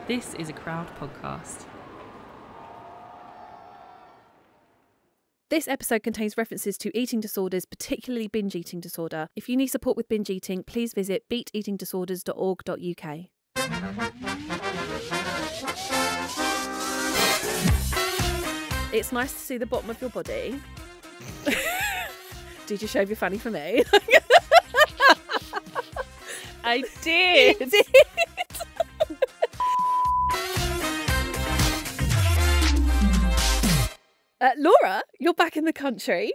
This is a Crowd podcast. This episode contains references to eating disorders, particularly binge eating disorder. If you need support with binge eating, please visit beateatingdisorders.org.uk. It's nice to see the bottom of your body. Did you shave your fanny for me? I did. You did. Laura, you're back in the country.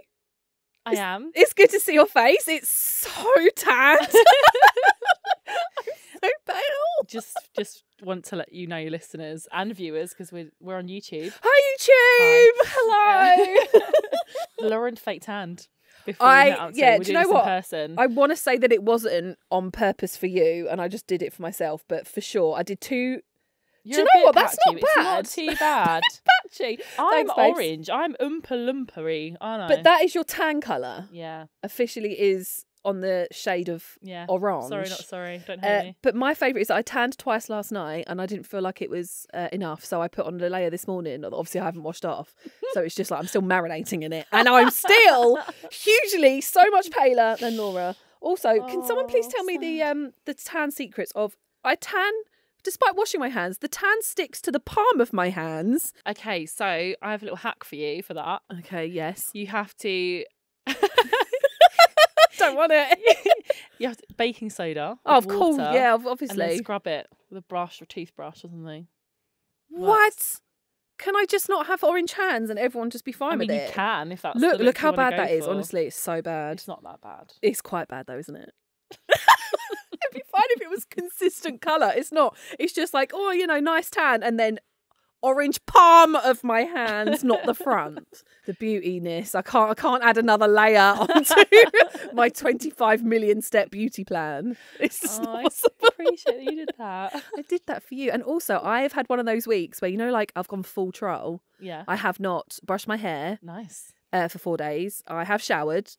I am. It's good to see your face. It's so tanned. I'm so pale. Just want to let you know, listeners and viewers, because we're on YouTube. Hi, YouTube. Hi. Hello. Lauren fake tanned. Before we met up, so we're do you doing know this what? in person. I want to say that it wasn't on purpose for you, and I just did it for myself. But for sure, I did two. You're do a you know bit what? That's patchy. not bad. It's not too bad. Patchy. I'm Thanks, babes. orange. I'm oompa lumpery, aren't I? But that is your tan colour. Yeah. Officially is on the shade of orange. Sorry, not sorry. Don't hate me. But my favourite is that I tanned twice last night and I didn't feel like it was enough. So I put on a layer this morning. Obviously, I haven't washed off. So it's just like I'm still marinating in it. And I'm still hugely so much paler than Laura. Also, can someone please tell me the tan secrets of... I tan... Despite washing my hands, the tan sticks to the palm of my hands. Okay, so I have a little hack for you for that. Okay, yes. You have to... Don't want it. You have baking soda. Oh, of with course. water, Yeah, and then obviously. scrub it with a brush or toothbrush or something. What? Can I just not have orange hands and everyone just be fine I mean, with you it? can if that's the Look look how you wanna bad go that is. for. Honestly, it's so bad. It's not that bad. It's quite bad though, isn't it? It'd be fine if it was consistent colour. It's not. It's just like, oh, nice tan, and then orange palm of my hands, not the front. The beautiness. I can't add another layer onto my 25 million step beauty plan. It's just not possible. I appreciate that you did that. I did that for you. And also, I have had one of those weeks where, like, I've gone full troll. Yeah. I have not brushed my hair. Nice. For 4 days. I have showered.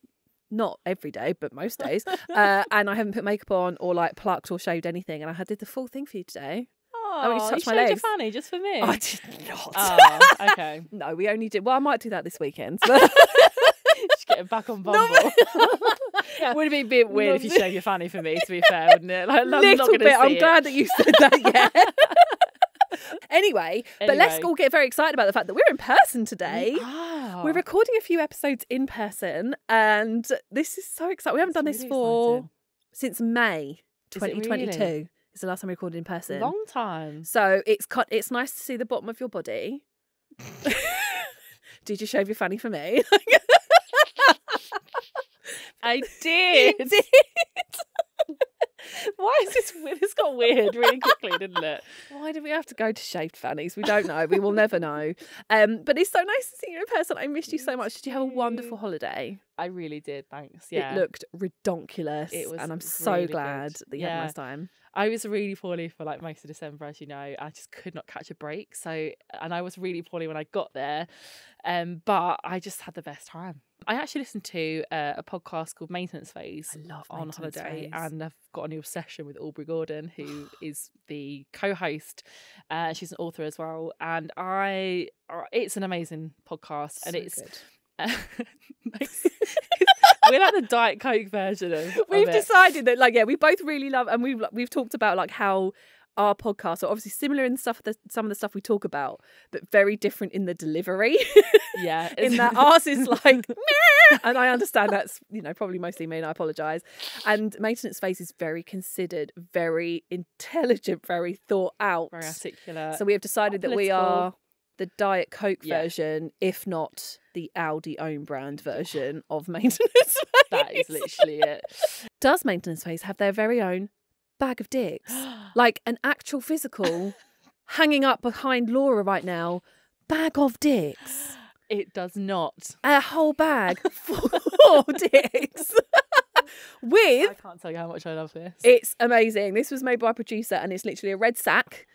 Not every day, but most days. And I haven't put makeup on or like plucked or shaved anything. And I did the full thing for you today. Oh, I want you to touch my shaved your legs. fanny just for me. I did not. Oh, okay. No, we only did. Well, I might do that this weekend. Just get it back on Bumble. Yeah. Would it be a bit weird if you shaved your fanny for me, to be fair, wouldn't it? Like, I'm not Little gonna bit. see I'm it. glad that you said that. Yeah. Anyway, but let's all get very excited about the fact that we're in person today. We're recording a few episodes in person, and this is so exciting. We haven't done this since May 2022. Really? It's the last time we recorded in person. Long time. So it's nice to see the bottom of your body. Did you shave your fanny for me? I did. You did. Why is this weird? This got weird really quickly, didn't it? Why did we have to go to shaved fannies? We don't know. We will never know. But it's so nice to see you in person. I missed you so much. Did you have a wonderful holiday? I really did, thanks. Yeah. It looked redonkulous. It was and I'm so really glad good. that you had a nice time. I was really poorly for like most of December, as you know. I just could not catch a break. And I was really poorly when I got there. But I just had the best time. I actually listened to a podcast called Maintenance Phase on holiday, and I've got a new obsession with Aubrey Gordon, who is the co-host. She's an author as well, and it's an amazing podcast, and it's we're like the Diet Coke version of We've it. decided that we both really love, and we've talked about like how our podcasts are obviously similar in some of the stuff we talk about, but very different in the delivery. Yeah, in that ours is like, and I understand that's probably mostly me, and I apologise. And Maintenance Phase is very considered, very intelligent, very thought out, very articulate. So we have decided that we are the Diet Coke version, if not the Audi own brand version of Maintenance Phase. That is literally it. Does Maintenance Phase have their very own bag of dicks? Like an actual physical hanging up behind Laura right now, bag of dicks? It does not. A whole bag full of dicks. I can't tell you how much I love this. It's amazing. This was made by a producer, and it's literally a red sack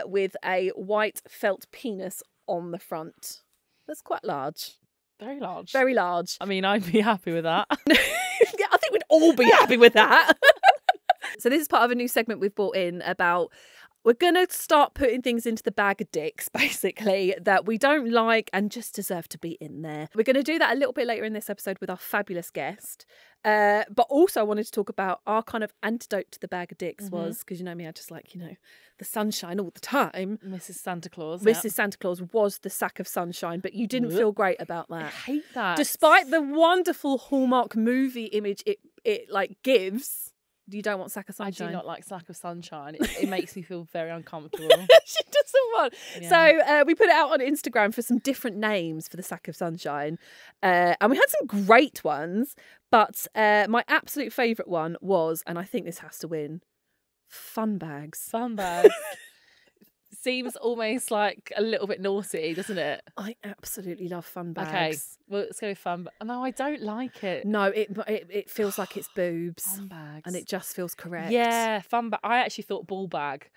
with a white felt penis on the front. That's quite large. Very large. Very large. I mean, I'd be happy with that. Yeah, I think we'd all be happy with that. So this is part of a new segment we've brought in about we're going to start putting things into the bag of dicks, basically, that we don't like and just deserve to be in there. We're going to do that a little bit later in this episode with our fabulous guest. But also I wanted to talk about our kind of antidote to the bag of dicks was, because you know me, I just like, the sunshine all the time. Mrs. Santa Claus. Mrs. Santa Claus was the sack of sunshine, but you didn't feel great about that. I hate that. Despite the wonderful Hallmark movie image it like gives. You don't want sack of sunshine. I do not like sack of sunshine. It makes me feel very uncomfortable. She doesn't want. Yeah. So we put it out on Instagram for some different names for the sack of sunshine. And we had some great ones. But my absolute favourite one was, and I think this has to win, fun bags. Fun bags. Seems almost like a little bit naughty, doesn't it? I absolutely love fun bags. Okay, well, let's go with fun. No, I don't like it. No, it feels like it's boobs. Fun bags. And it just feels correct. Yeah, fun bag. I actually thought ball bag.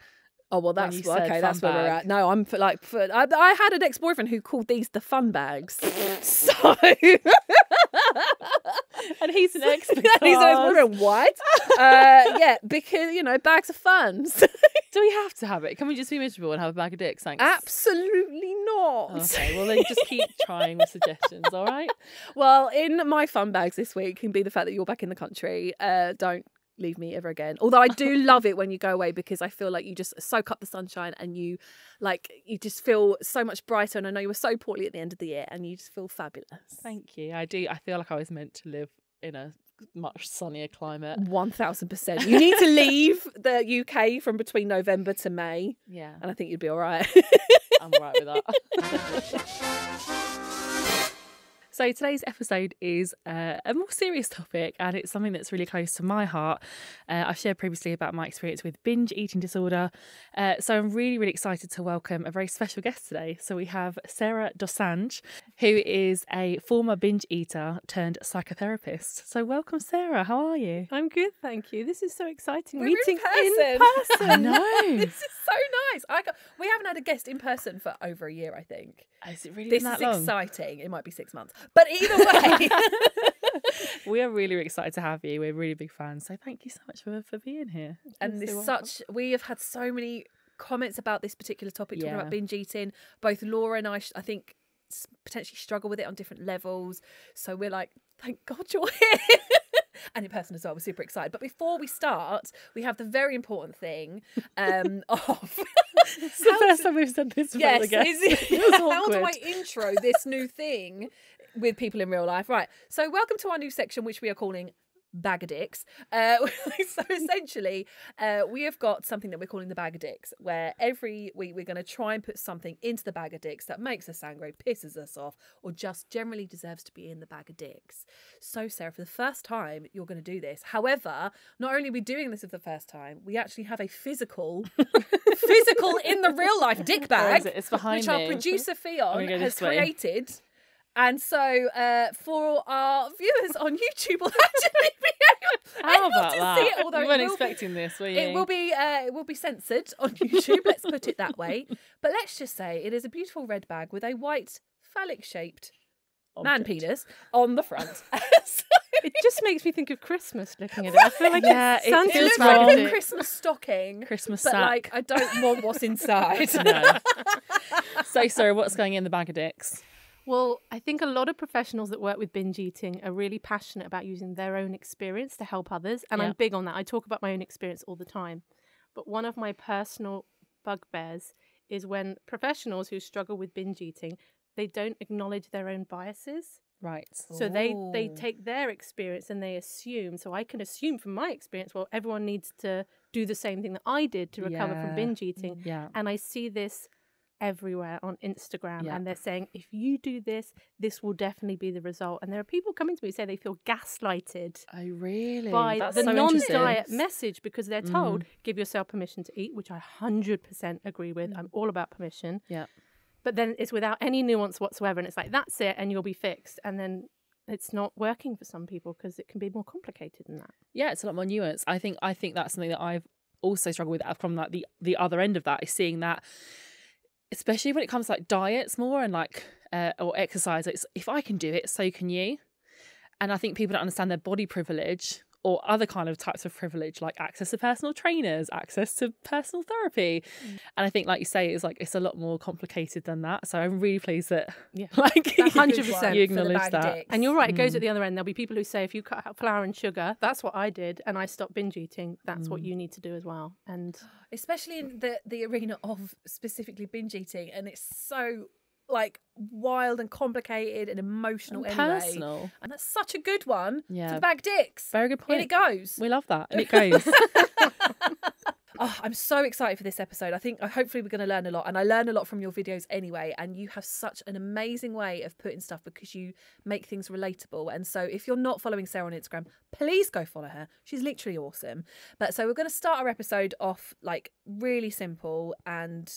Oh, well, that's okay. That's fun where we're bag. at. No, I had an ex-boyfriend who called these the fun bags. So... And he's an ex. He's an ex-boyfriend. What? Yeah, because, bags are fun. Do we have to have it? Can we just be miserable and have a bag of dicks? Thanks. Absolutely not. Okay, well then just keep trying with suggestions, all right? Well, in my fun bags this week can be the fact that you're back in the country. Don't leave me ever again. Although I do love it when you go away, because I feel like you just soak up the sunshine and you just feel so much brighter. And I know you were so poorly at the end of the year and you just feel fabulous. Thank you. I do. I feel like I was meant to live in a much sunnier climate. 1000%. You need to leave the UK from between November to May. Yeah. And I think you'd be all right. I'm all right with that. So today's episode is a more serious topic, and it's something that's really close to my heart. I've shared previously about my experience with binge eating disorder. So I'm really, really excited to welcome a very special guest today. So we have Sarah Dosanjh, who is a former binge eater turned psychotherapist. So welcome, Sarah. How are you? I'm good, thank you. This is so exciting. We're Meeting in person. I know. This is so nice. We haven't had a guest in person for over a year, I think. Is it really This that is long? exciting. It might be 6 months. But either way. We are really, really excited to have you. We're really big fans. So thank you so much for being here. And we have had so many comments about this particular topic, talking about binge eating. Both Laura and I think, potentially struggle with it on different levels. So we're like, thank God you're here. And in person as well, we're super excited. But before we start, we have the very important thing of... It's the first time we've said this. Yes, how awkward. do I intro this new thing with people in real life? Right, so welcome to our new section, which we are calling Bag of Dicks. So essentially, we have got something that we're calling the Bag of Dicks, where every week we're going to try and put something into the Bag of Dicks that makes us angry, pisses us off, or just generally deserves to be in the Bag of Dicks. So Sarah, for the first time, you're going to do this. However, not only are we doing this for the first time, we actually have a physical in the real life dick bag, It's behind which me. our producer Fion go has this way. created. And so for our viewers on YouTube will actually be How able about to that? see it, although you it weren't will expecting this, were you? it will be censored on YouTube, let's put it that way. But let's just say it is a beautiful red bag with a white phallic shaped man Object. penis on the front. So It just makes me think of Christmas looking at it. I feel like it Santa's it looks wrong. like a Christmas stocking. Christmas but sack. like I don't want what's inside. No. So, Sarah, what's going in the bag of dicks? Well, I think a lot of professionals that work with binge eating are really passionate about using their own experience to help others. And Yeah. I'm big on that. I talk about my own experience all the time. But one of my personal bugbears is when professionals who struggle with binge eating, they don't acknowledge their own biases. Right. So they Ooh. take their experience and they assume. So I can assume from my experience, well, everyone needs to do the same thing that I did to recover Yeah. from binge eating. Yeah. And I see this everywhere on Instagram, Yeah. and they're saying, if you do this, this will definitely be the result. And there are people coming to me who say they feel gaslighted Oh, really? by That's the so non-diet interesting. message, because they're told, give yourself permission to eat, which I 100% agree with. I'm all about permission. Yeah. But then it's without any nuance whatsoever. And it's like, that's it, and you'll be fixed. And then it's not working for some people because it can be more complicated than that. Yeah, it's a lot more nuanced. I think that's something that I've also struggled with from like the other end of that, is seeing that, especially when it comes to like diets more and like or exercise. It's, if I can do it, so can you. And I think people don't understand their body privilege or other kind of types of privilege, like access to personal trainers, access to personal therapy. And I think, like you say, it's a lot more complicated than that. So I'm really pleased that like 100% you acknowledge that. And you're right, it goes at the other end. There'll be people who say, if you cut out flour and sugar, that's what I did, and I stopped binge eating, that's what you need to do as well. And especially in the arena of specifically binge eating, and it's so like wild and complicated and emotional and anyway. Personal. And that's such a good one Yeah. for the bag dicks. Very good point. In it goes. We love that. And it goes. Oh, I'm so excited for this episode. I think hopefully we're going to learn a lot, and I learn a lot from your videos anyway, and you have such an amazing way of putting stuff because you make things relatable. And so if you're not following Sarah on Instagram, please go follow her. She's literally awesome. But so we're going to start our episode off like really simple, and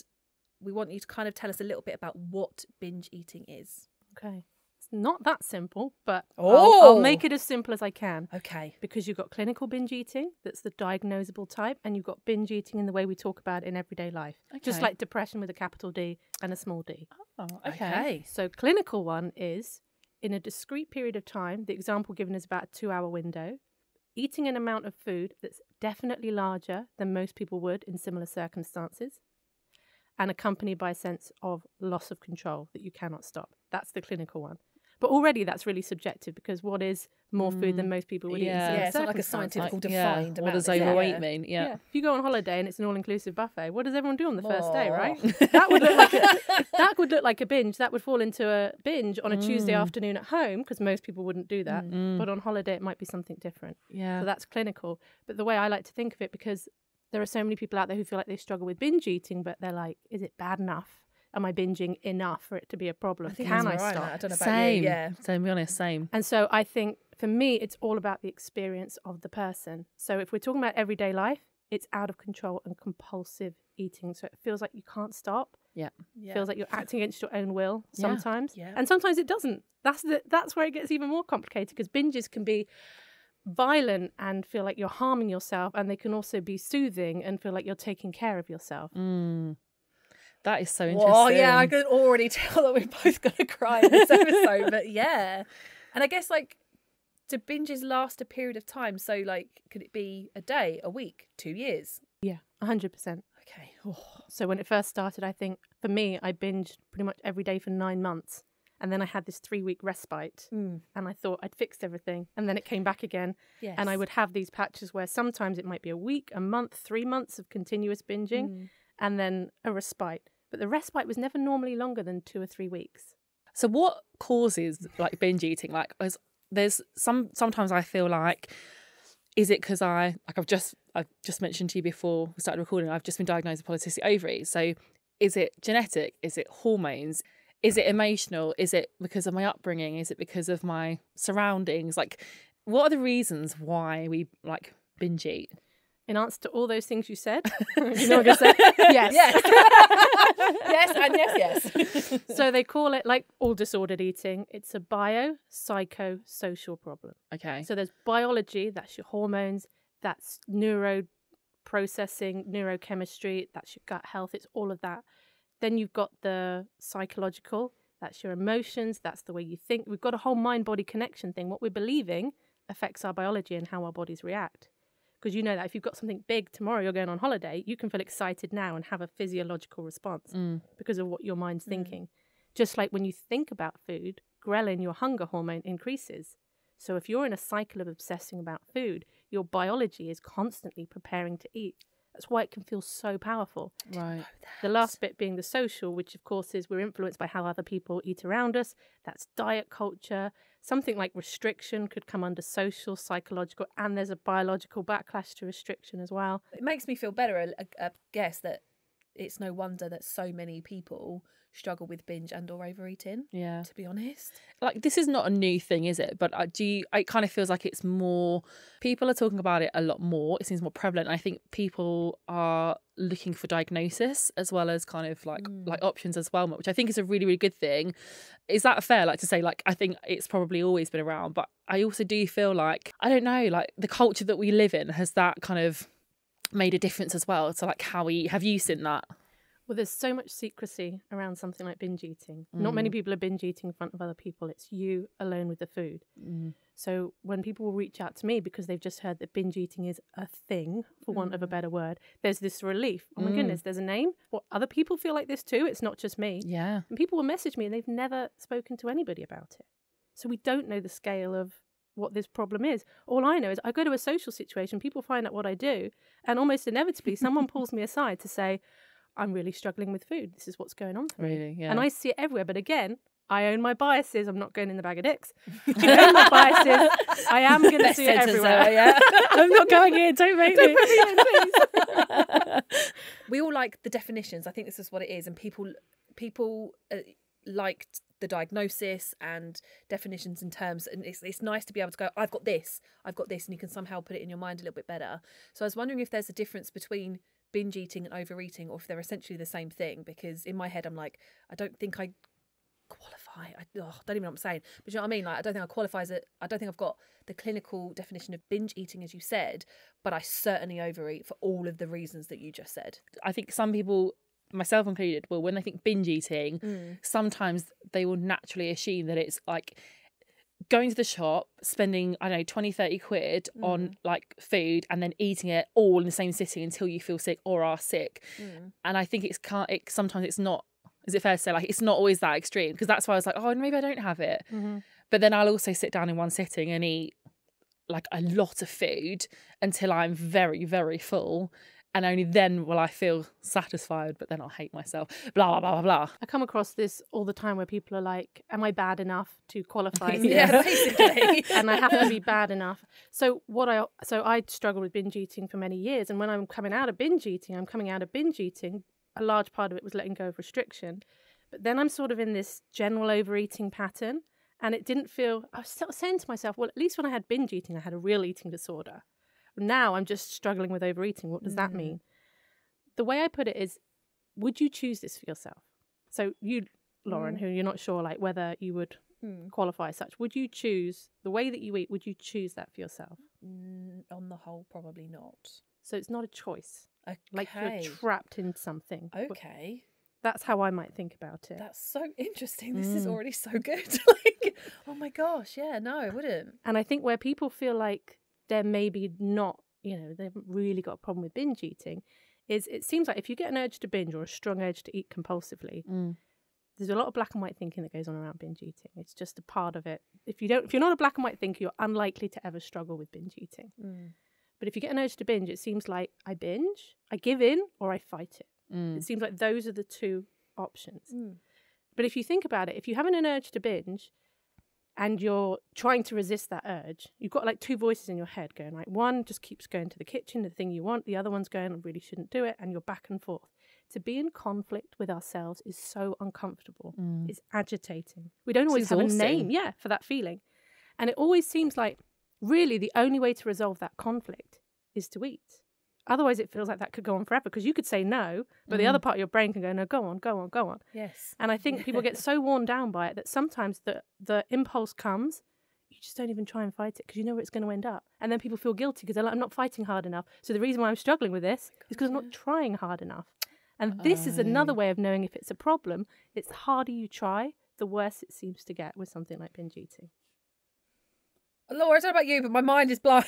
we want you to kind of tell us a little bit about what binge eating is. okay, it's not that simple, but I'll make it as simple as I can. Okay. Because you've got clinical binge eating, that's the diagnosable type, and you've got binge eating in the way we talk about it in everyday life. Just like depression with a capital D and a small d. Oh, Okay. So clinical one is, in a discrete period of time, the example given is about a 2-hour window, eating an amount of food that's definitely larger than most people would in similar circumstances, and accompanied by a sense of loss of control that you cannot stop. That's the clinical one. But already that's really subjective, because what is more food than most people would eat in similar Yeah, it's not like a circumstances? scientific defined amount. What does is it? overweight mean? Yeah. If you go on holiday and it's an all-inclusive buffet, what does everyone do on the first day, right? That would look like a binge. That would fall into a binge on a Tuesday afternoon at home, because most people wouldn't do that. But on holiday, it might be something different. Yeah. So that's clinical. But the way I like to think of it, because there are so many people out there who feel like they struggle with binge eating, but they're like, is it bad enough? Am I binging enough for it to be a problem? Can I stop? I don't know about Same. you. Yeah. So to be honest, same. And so I think for me, it's all about the experience of the person. So if we're talking about everyday life, it's out of control and compulsive eating. So it feels like you can't stop. Yeah. Feels like you're acting against your own will sometimes. Yeah. And sometimes it doesn't. That's where it gets even more complicated, because binges can be violent and feel like you're harming yourself, and they can also be soothing and feel like you're taking care of yourself. That is so interesting. Oh yeah, I can already tell that we're both going to cry in this episode. But yeah, and I guess like, do binges last a period of time? So like, could it be a day, a week, 2 years? Yeah, 100%. Okay. Oh. So when it first started, I think for me, I binged pretty much every day for 9 months. And then I had this 3-week respite, and I thought I'd fixed everything. And then it came back again. Yes. And I would have these patches where sometimes it might be a week, a month, 3 months of continuous binging, and then a respite. But the respite was never normally longer than 2 or 3 weeks. So what causes like binge eating? Like, there's sometimes I feel like, is it because I've just mentioned to you before we started recording, I've just been diagnosed with polycystic ovaries. So is it genetic? Is it hormones? Is it emotional? Is it because of my upbringing? Is it because of my surroundings? Like, what are the reasons why we like binge eat? In answer to all those things you said, you know what I'm going to say? Yes. Yes. Yes, and yes. So they call it, like all disordered eating, it's a bio-psycho-social problem. Okay. So there's biology, that's your hormones, that's neuroprocessing, neurochemistry, that's your gut health, it's all of that. Then you've got the psychological, that's your emotions, that's the way you think. We've got a whole mind-body connection thing. What we're believing affects our biology and how our bodies react. Because you know that if you've got something big tomorrow, you're going on holiday, you can feel excited now and have a physiological response because of what your mind's thinking. Just like when you think about food, ghrelin, your hunger hormone, increases. So if you're in a cycle of obsessing about food, your biology is constantly preparing to eat. That's why it can feel so powerful. Right. The last bit being the social, which of course is we're influenced by how other people eat around us. That's diet culture. Something like restriction could come under social, psychological, and there's a biological backlash to restriction as well. It makes me feel better, I guess, that it's no wonder that so many people struggle with binge and or overeating. Yeah. To be honest. Like, this is not a new thing, is it? But it kind of feels like it's more, people are talking about it a lot more. It seems more prevalent. I think people are looking for diagnosis as well as kind of like options as well, which I think is a really, really good thing. Is that fair? Like to say, like, I think it's probably always been around, but I also do feel like, I don't know, like the culture that we live in, has that kind of made a difference as well to like how we, have you seen that? Well, there's so much secrecy around something like binge eating. Not many people are binge eating in front of other people. It's you alone with the food. So when people will reach out to me because they've just heard that binge eating is a thing, for want of a better word, there's this relief. Oh my goodness, there's a name. Well, other people feel like this too. It's not just me. Yeah. And people will message me and they've never spoken to anybody about it. So we don't know the scale of what this problem is. All I know is I go to a social situation, people find out what I do, and almost inevitably someone pulls me aside to say, I'm really struggling with food. This is what's going on for me. Really, yeah. And I see it everywhere. But again, I own my biases. I'm not going in the bag of dicks. I own my biases. I am going to see it everywhere. Yeah. I'm not going in. Don't make me. Put me in, please. We all like the definitions. I think this is what it is. And people like the diagnosis and definitions and terms. And it's nice to be able to go, I've got this. And you can somehow put it in your mind a little bit better. So I was wondering if there's a difference between binge eating and overeating, or if they're essentially the same thing. Because in my head, I'm like, I don't think I qualify. I don't even know what I'm saying. But you know what I mean? Like, I don't think I qualify as it. I don't think I've got the clinical definition of binge eating, as you said, but I certainly overeat for all of the reasons that you just said. I think some people, myself included, well, when they think binge eating, sometimes they will naturally assume that it's like going to the shop, spending, I don't know, 20, 30 quid on like food and then eating it all in the same sitting until you feel sick or are sick. And I think sometimes it's not, is it fair to say, like, it's not always that extreme? Because that's why I was like, oh, maybe I don't have it. But then I'll also sit down in one sitting and eat like a lot of food until I'm very, very full. And only then will I feel satisfied, but then I'll hate myself. Blah, blah, blah, blah, blah. I come across this all the time where people are like, am I bad enough to qualify as this? Yeah, basically. And I have to be bad enough. So I struggled with binge eating for many years. And when I'm coming out of binge eating, a large part of it was letting go of restriction. But then I'm sort of in this general overeating pattern. And it didn't feel, I was still saying to myself, well, at least when I had binge eating, I had a real eating disorder. Now I'm just struggling with overeating. What does that mean? The way I put it is, would you choose this for yourself? So you, Lauren, who you're not sure like whether you would qualify as such, would you choose the way that you eat? Would you choose that for yourself? On the whole, probably not. So it's not a choice. Okay. Like you're trapped in something. Okay. That's how I might think about it. That's so interesting. This is already so good. Like, oh my gosh, yeah, no, I wouldn't. And I think where people feel like they're maybe not, they haven't really got a problem with binge eating, is it seems like if you get an urge to binge or a strong urge to eat compulsively, there's a lot of black and white thinking that goes on around binge eating. It's just a part of it. If you're not a black and white thinker, you're unlikely to ever struggle with binge eating. But if you get an urge to binge, it seems like I binge, I give in, or I fight it. It seems like those are the two options. But if you think about it, if you're having an urge to binge and you're trying to resist that urge, you've got like two voices in your head going, like, one just keeps going to the kitchen, the thing you want, the other one's going, I really shouldn't do it, and you're back and forth. To be in conflict with ourselves is so uncomfortable. It's agitating. We don't always have a name, for that feeling. And it always seems like really the only way to resolve that conflict is to eat. Otherwise, it feels like that could go on forever because you could say no, but the other part of your brain can go, no, go on, go on, go on. Yes. And I think people get so worn down by it that sometimes the impulse comes, you just don't even try and fight it because you know where it's going to end up. And then people feel guilty because they're like, I'm not fighting hard enough. So the reason why I'm struggling with this is because I'm not trying hard enough. And this is another way of knowing if it's a problem. It's the harder you try, the worse it seems to get with something like binge eating. Laura, I don't know about you, but my mind is blown.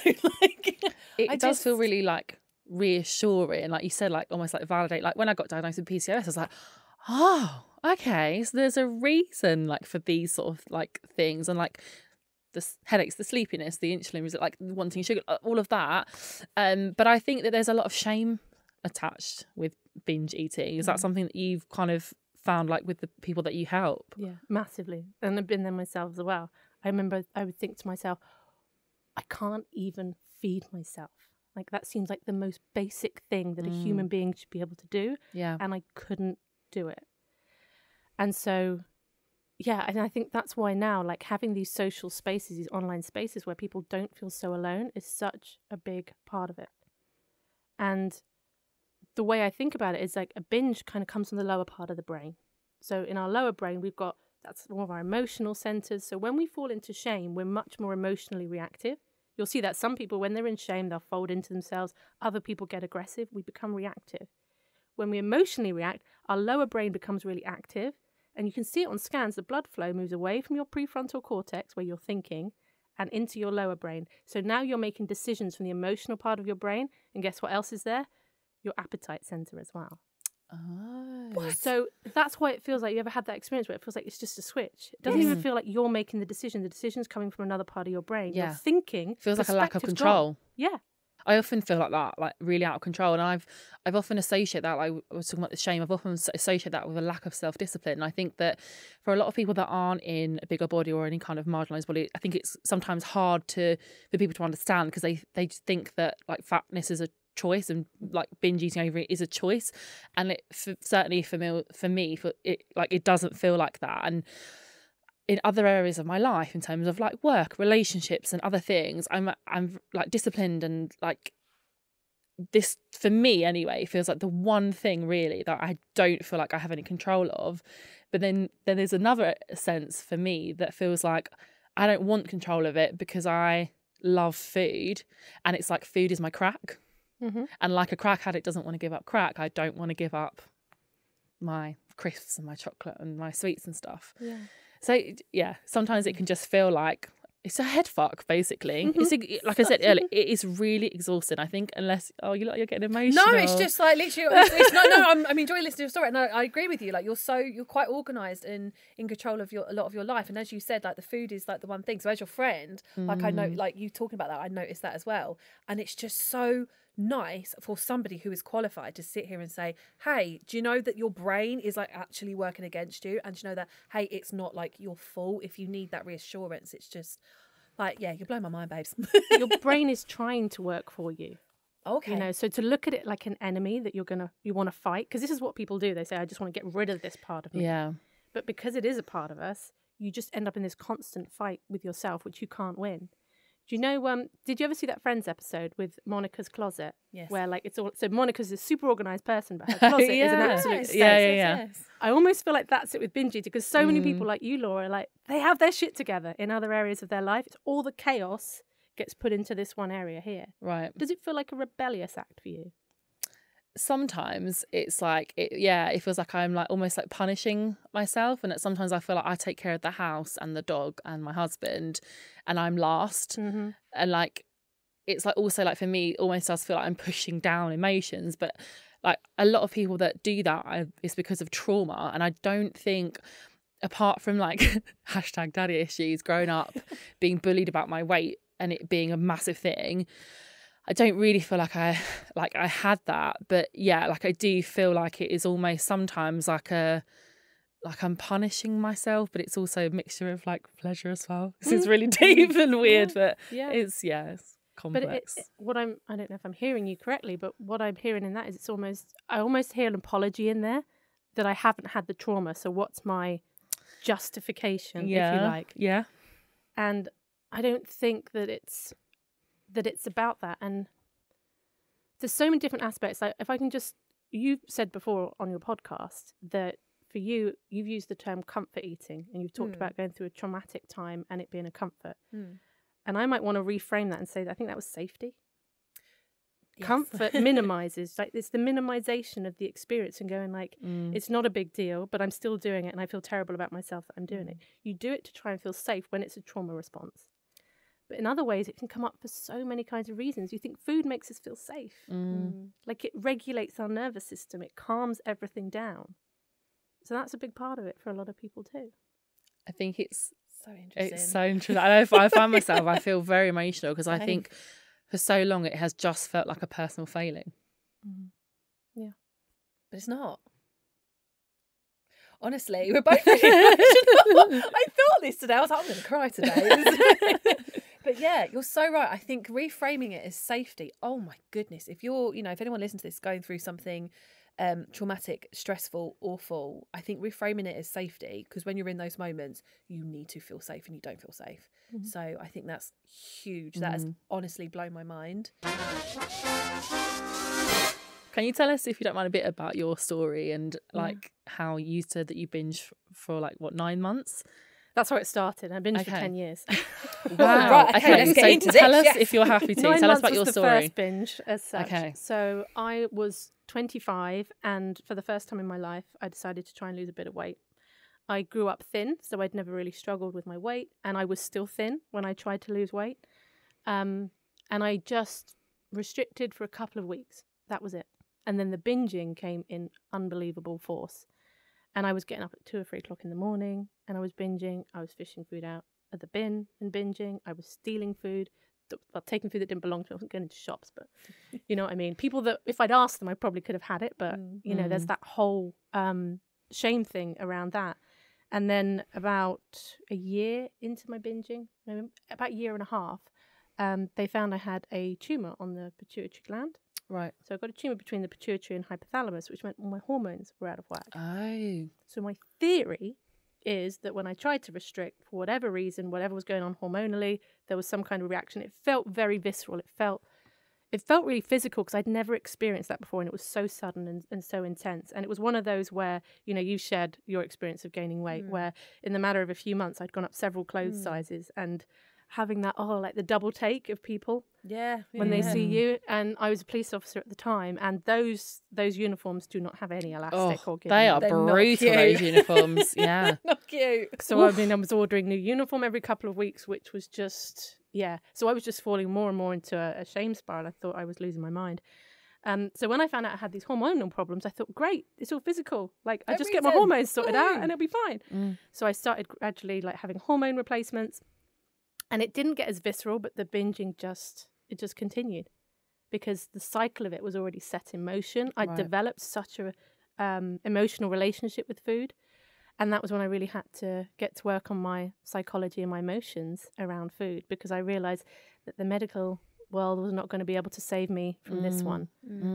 It does feel really like reassuring, like you said, like almost like validate. Like when I got diagnosed with PCOS, I was like, oh, okay, so there's a reason like for these sort of like things, and like the headaches, the sleepiness, the insulin, like wanting sugar, all of that. But I think that there's a lot of shame attached with binge eating. Is that something that you've kind of found like with the people that you help? Yeah, massively. And I've been there myself as well. I remember I would think to myself, I can't even feed myself. Like that seems like the most basic thing that a human being should be able to do. Yeah. And I couldn't do it. And so, yeah, and I think that's why now, like having these social spaces, these online spaces where people don't feel so alone is such a big part of it. And the way I think about it is like a binge kind of comes from the lower part of the brain. So in our lower brain, that's one of our emotional centers. So when we fall into shame, we're much more emotionally reactive. You'll see that some people, when they're in shame, they'll fold into themselves. Other people get aggressive. We become reactive. When we emotionally react, our lower brain becomes really active. And you can see it on scans. The blood flow moves away from your prefrontal cortex, where you're thinking, and into your lower brain. So now you're making decisions from the emotional part of your brain. And guess what else is there? Your appetite center as well. Oh. What? So that's why it feels like, you ever had that experience where it feels like it's just a switch? It doesn't even feel like you're making the decision. The decision's coming from another part of your brain. Yeah. You're thinking. Feels like a lack of perspective's control. gone. Yeah. I often feel like that, like really out of control. And I've often associated that, like I was talking about the shame, I've often associated that with a lack of self-discipline. And I think that for a lot of people that aren't in a bigger body or any kind of marginalised body, I think it's sometimes hard for people to understand, because they just think that like fatness is a choice, and like binge eating over it is a choice. And it certainly for me, it doesn't feel like that. And in other areas of my life, in terms of like work, relationships and other things, I'm like disciplined, and like this, for me anyway, feels like the one thing really that I don't feel like I have any control of. But then there's another sense for me that feels like I don't want control of it, because I love food, and it's like food is my crack. Mm-hmm. And like a crack addict doesn't want to give up crack, I don't want to give up my crisps and my chocolate and my sweets and stuff. Yeah. So yeah, sometimes it can just feel like it's a head fuck, basically. It's like I said earlier, it is really exhausting, I think, unless you look, you're getting emotional. No, it's just like literally. It's not. No, I'm enjoying listening to your story, and I agree with you. Like you're quite organised and in control of a lot of your life. And as you said, like the food is like the one thing. So as your friend, like I know, like you talking about that, I noticed that as well. And it's just so nice for somebody who is qualified to sit here and say, hey, do you know that your brain is like actually working against you, and do you know that, hey, it's not like your fault if you need that reassurance. It's just like, yeah, you're blowing my mind, babes. Your brain is trying to work for you. Okay. You know, so to look at it like an enemy that you want to fight, because this is what people do. They say, I just want to get rid of this part of me. Yeah. But because it is a part of us, you just end up in this constant fight with yourself, which you can't win. Do you know, did you ever see that Friends episode with Monica's closet? Yes. Where like it's all, so Monica's a super organised person, but her closet is an absolute Yes, state. yes. I almost feel like that's it with binge eating, because so many people like you, Laura, like they have their shit together in other areas of their life. It's all the chaos gets put into this one area here. Right. Does it feel like a rebellious act for you? Sometimes it's like it feels like I'm like almost like punishing myself, and sometimes I feel like I take care of the house and the dog and my husband, and I'm last. And like it's like also like for me, it almost does feel like I'm pushing down emotions. But like a lot of people that do that, it's because of trauma. And I don't think, apart from like hashtag daddy issues, growing up being bullied about my weight and it being a massive thing, I don't really feel like I had that. But yeah, like I do feel like it is almost sometimes like I'm punishing myself, but it's also a mixture of like pleasure as well. This is really deep and weird, but it's complex. But I don't know if I'm hearing you correctly, but what I'm hearing in that is I almost hear an apology in there that I haven't had the trauma. So what's my justification, if you like? Yeah. And I don't think that it's about that. And there's so many different aspects. Like if I can just, you've said before on your podcast that for you, you've used the term comfort eating, and you've talked about going through a traumatic time and it being a comfort. And I might want to reframe that and say that I think that was safety. Yes. Comfort minimizes, like it's the minimization of the experience and going like, it's not a big deal, but I'm still doing it and I feel terrible about myself that I'm doing it. You do it to try and feel safe when it's a trauma response. But in other ways, it can come up for so many kinds of reasons. You think food makes us feel safe. Like it regulates our nervous system. It calms everything down. So that's a big part of it for a lot of people too. I think it's so interesting. It's so interesting. I find myself, I feel very emotional because I think for so long it has just felt like a personal failing. Yeah. But it's not. Honestly, we're both really emotional. I thought this today. I was like, I'm going to cry today. But yeah, you're so right. I think reframing it as safety. Oh my goodness. If you're, if anyone listens to this going through something traumatic, stressful, awful, I think reframing it as safety, because when you're in those moments, you need to feel safe and you don't feel safe. So I think that's huge. That has honestly blown my mind. Can you tell us, if you don't mind, a bit about your story and like how you said that you binge for like 9 months? That's how it started. I binged for Okay. 10 years. Wow. Right, okay, let's get so into tell this, us yes. if you're happy to. 9 Tell us months about was your the story. first binge as such. Okay. So I was 25, and for the first time in my life, I decided to try and lose a bit of weight. I grew up thin, so I'd never really struggled with my weight, and I was still thin when I tried to lose weight. And I just restricted for a couple of weeks. That was it. And then the binging came in unbelievable force. And I was getting up at 2 or 3 o'clock in the morning, and I was binging. I was fishing food out at the bin and binging. I was stealing food, well, taking food that didn't belong to me. I wasn't going into shops, but you know what I mean? People that, if I'd asked them, I probably could have had it. But, you know, there's that whole shame thing around that. And then about a year into my binging, no, about a year and a half, they found I had a tumour on the pituitary gland. Right. So I got a tumour between the pituitary and hypothalamus, which meant all my hormones were out of whack. Oh. So my theory is that when I tried to restrict, for whatever reason, whatever was going on hormonally, there was some kind of reaction. It felt very visceral. It felt really physical because I'd never experienced that before, and it was so sudden and so intense. And it was one of those where, you know, you shared your experience of gaining weight, where in the matter of a few months, I'd gone up several clothes sizes, and having that, like the double take of people when they see you. And I was a police officer at the time, and those uniforms do not have any elastic or give They me- are They're not brutal, those cute. uniforms. Yeah. Not cute. So I mean, I was ordering new uniform every couple of weeks, which was just, so I was just falling more and more into a shame spiral. I thought I was losing my mind. So when I found out I had these hormonal problems, I thought, great, it's all physical. Like, I just get my Everything. hormones sorted out Boom. and it'll be fine. So I started gradually like having hormone replacements, and it didn't get as visceral, but the binging just continued because the cycle of it was already set in motion. I'd developed such a emotional relationship with food. And that was when I really had to get to work on my psychology and my emotions around food, because I realised that the medical world was not going to be able to save me from this one.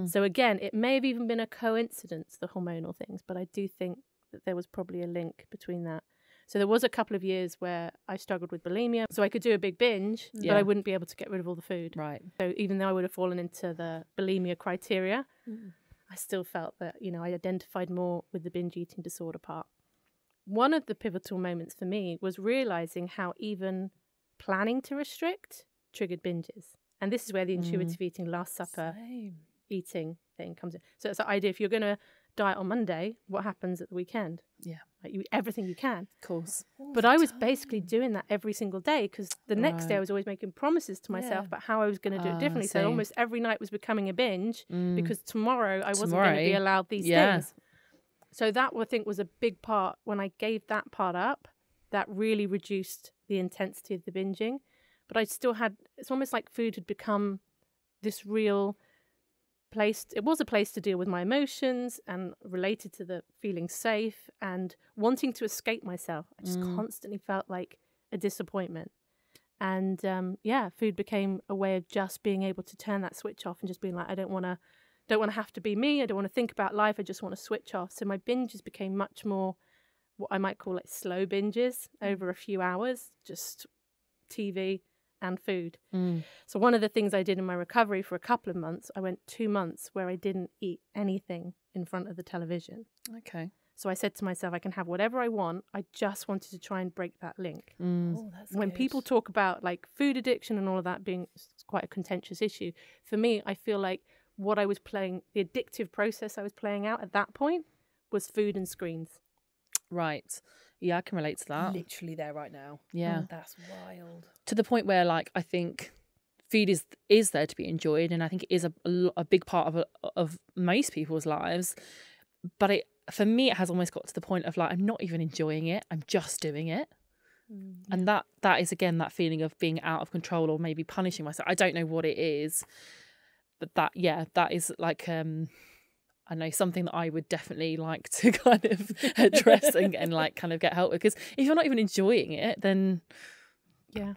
So again, it may have even been a coincidence, the hormonal things, but I do think that there was probably a link between that. So there was a couple of years where I struggled with bulimia, so I could do a big binge, but I wouldn't be able to get rid of all the food. Right. So even though I would have fallen into the bulimia criteria, I still felt that, you know, I identified more with the binge eating disorder part. One of the pivotal moments for me was realizing how even planning to restrict triggered binges. And this is where the intuitive eating, Last Supper eating thing comes in. So it's the idea, if you're going to diet on Monday, what happens at the weekend? Yeah. Like, you eat everything you can. Of course. But I was basically doing that every single day, because the next day I was always making promises to myself about how I was going to do it differently. So almost every night was becoming a binge, because tomorrow I wasn't going to be allowed these things. So that, I think, was a big part. When I gave that part up, that really reduced the intensity of the binging. But I still had, it's almost like food had become this real place. It was a place to deal with my emotions and related to the feeling safe and wanting to escape myself. I just constantly felt like a disappointment. And food became a way of just being able to turn that switch off and just being like, I don't want to have to be me. I don't want to think about life. I just want to switch off. So my binges became much more what I might call like slow binges over a few hours, just TV and food. So one of the things I did in my recovery for a couple of months, I went 2 months where I didn't eat anything in front of the television. Okay. So I said to myself, I can have whatever I want. I just wanted to try and break that link. Oh, that's When good. people talk about like food addiction and all of that being quite a contentious issue, for me, I feel like what I was playing, the addictive process I was playing out at that point was food and screens. Right. Yeah, I can relate to that. Literally there right now. Yeah. That's wild. To the point where, like, I think food is there to be enjoyed, and I think it is a big part of most people's lives. But for me, it has almost got to the point of like, I'm not even enjoying it. I'm just doing it. And that is, again, that feeling of being out of control or maybe punishing myself. I don't know what it is, but that is like, I know, something that I would definitely like to kind of address and like kind of get help with. Because if you're not even enjoying it, then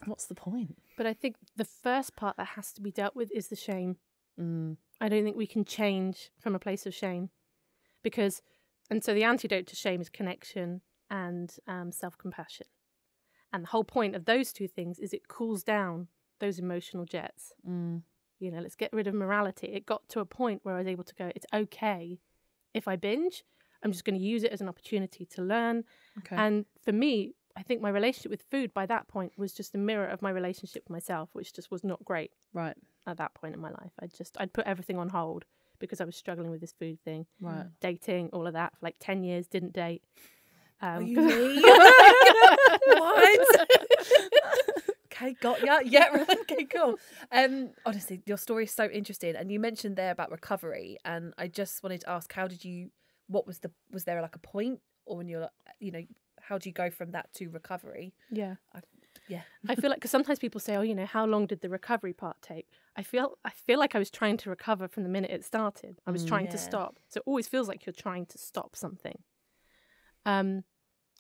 what's the point? But I think the first part that has to be dealt with is the shame. I don't think we can change from a place of shame, and so the antidote to shame is connection and self-compassion. And the whole point of those two things is it cools down those emotional jets. You know, let's get rid of morality. It got to a point where I was able to go, it's okay if I binge. I'm just going to use it as an opportunity to learn. Okay. And for me, I think my relationship with food by that point was just a mirror of my relationship with myself, which just was not great Right. at that point in my life. I'd put everything on hold because I was struggling with this food thing. Right. Dating, all of that, for like 10 years, didn't date. Are you me? What? Okay, got ya. Yeah, right. Okay, cool. Honestly, your story is so interesting, and you mentioned there about recovery, and I just wanted to ask, was there like a point, or when you're like, you know, how do you go from that to recovery? Yeah. Yeah. I feel like, because sometimes people say, oh, you know, how long did the recovery part take? I feel like I was trying to recover from the minute it started. I was trying to stop. So it always feels like you're trying to stop something.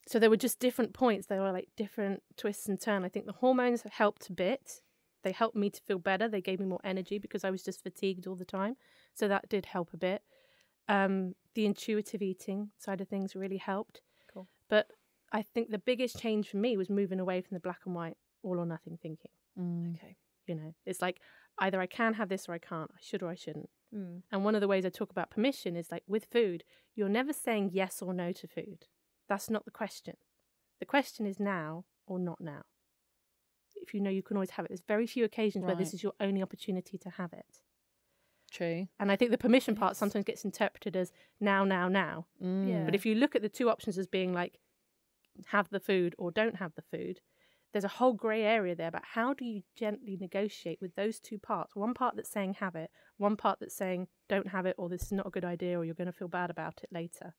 So there were just different points. There were like different twists and turns. I think the hormones helped a bit. They helped me to feel better. They gave me more energy because I was just fatigued all the time. So that did help a bit. The intuitive eating side of things really helped. Cool. But I think the biggest change for me was moving away from the black and white, all or nothing thinking. Okay. You know, it's like either I can have this or I can't. I should or I shouldn't. And one of the ways I talk about permission is like with food, you're never saying yes or no to food. That's not the question. The question is now or not now. If you know you can always have it. There's very few occasions where this is your only opportunity to have it. True. And I think the permission part sometimes gets interpreted as now. Yeah. But if you look at the two options as being like have the food or don't have the food, there's a whole grey area there about how do you gently negotiate with those two parts. One part that's saying have it, one part that's saying don't have it, or this is not a good idea, or you're going to feel bad about it later.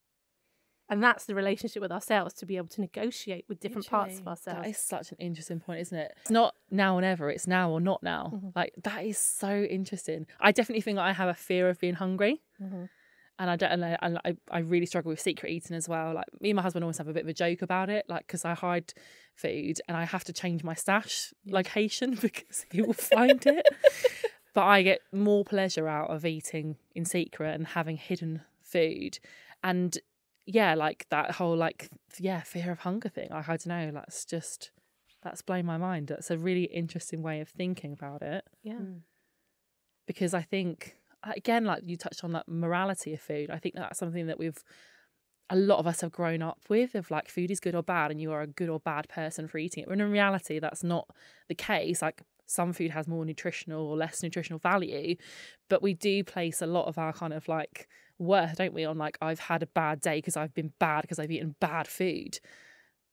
And that's the relationship with ourselves, to be able to negotiate with different parts of ourselves. That is such an interesting point, isn't it? It's not now or never, it's now or not now. Like, that is so interesting. I definitely think I have a fear of being hungry. And I don't know, and I really struggle with secret eating as well. Like, me and my husband always have a bit of a joke about it, like, because I hide food and I have to change my stash location because he will find it. But I get more pleasure out of eating in secret and having hidden food. And yeah, like that whole fear of hunger thing. Like, I don't know, that's blown my mind. That's a really interesting way of thinking about it. Yeah. Because I think, again, like you touched on that morality of food, I think that's something that a lot of us have grown up with, of like food is good or bad and you are a good or bad person for eating it. When in reality, that's not the case. Like, some food has more nutritional or less nutritional value, but we do place a lot of our kind of like worth, don't we, on like, I've had a bad day because I've been bad because I've eaten bad food.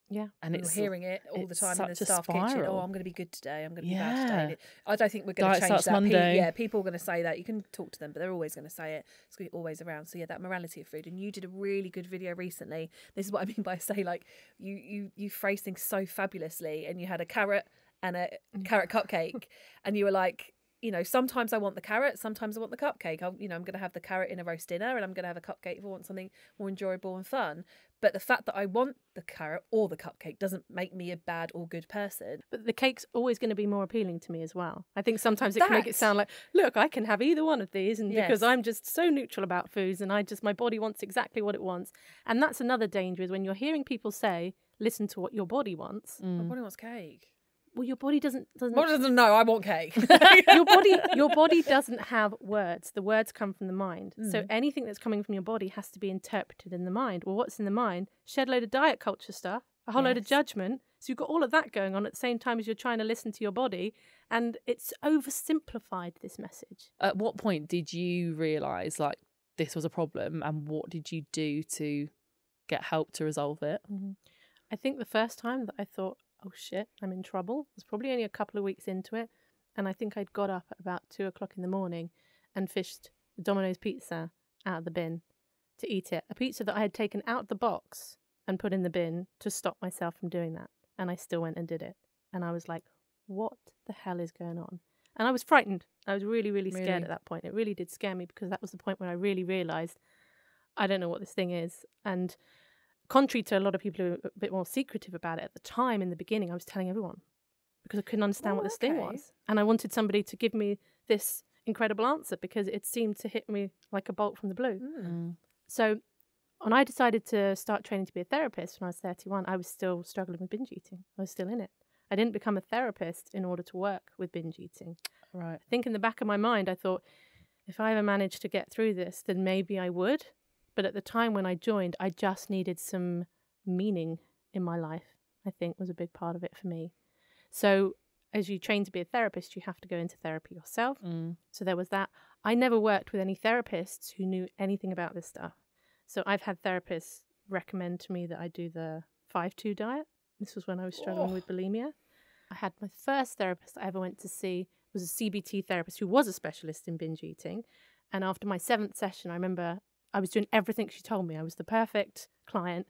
Yeah. And it's hearing it all the time in the such a staff kitchen. spiral. Oh, I'm going to be good today. I'm going to be bad today. And I don't think we're going Diet to change starts that. Monday. People are going to say that. You can talk to them, but they're always going to say it. It's going to be always around. So yeah, that morality of food. And you did a really good video recently. This is what I mean by say, like, you phrase things so fabulously, and you had a carrot and a carrot cupcake, and you were like, you know, sometimes I want the carrot, sometimes I want the cupcake. I'm going to have the carrot in a roast dinner, and I'm going to have a cupcake if I want something more enjoyable and fun. But the fact that I want the carrot or the cupcake doesn't make me a bad or good person. But the cake's always going to be more appealing to me as well. I think sometimes it can make it sound like, look, I can have either one of these, and because I'm just so neutral about foods, and my body wants exactly what it wants. And that's another danger, is when you're hearing people say, listen to what your body wants. My body wants cake. Well, your body doesn't know I want cake. your body doesn't have words. The words come from the mind. So anything that's coming from your body has to be interpreted in the mind. Well, what's in the mind? Shed load of diet culture stuff, a whole load of judgment. So you've got all of that going on at the same time as you're trying to listen to your body, and it's oversimplified, this message. At what point did you realise like this was a problem, and what did you do to get help to resolve it? I think the first time that I thought, oh shit, I'm in trouble, was probably only a couple of weeks into it. And I think I'd got up at about 2:00 in the morning and fished the Domino's pizza out of the bin to eat it. A pizza that I had taken out of the box and put in the bin to stop myself from doing that. And I still went and did it. And I was like, what the hell is going on? And I was frightened. I was really, really scared at that point. It really did scare me, because that was the point where I really realised I don't know what this thing is. And contrary to a lot of people who are a bit more secretive about it, at the time, in the beginning, I was telling everyone because I couldn't understand what this thing was. And I wanted somebody to give me this incredible answer, because it seemed to hit me like a bolt from the blue. So when I decided to start training to be a therapist when I was 31, I was still struggling with binge eating. I was still in it. I didn't become a therapist in order to work with binge eating. Right. I think in the back of my mind, I thought, if I ever managed to get through this, then maybe I would. But at the time when I joined, I just needed some meaning in my life. I think, was a big part of it for me. So as you train to be a therapist, you have to go into therapy yourself. So there was that. I never worked with any therapists who knew anything about this stuff. So I've had therapists recommend to me that I do the 5-2 diet. This was when I was struggling with bulimia. I had my first therapist I ever went to see was a CBT therapist who was a specialist in binge eating. And after my 7th session, I remember I was doing everything she told me. I was the perfect client,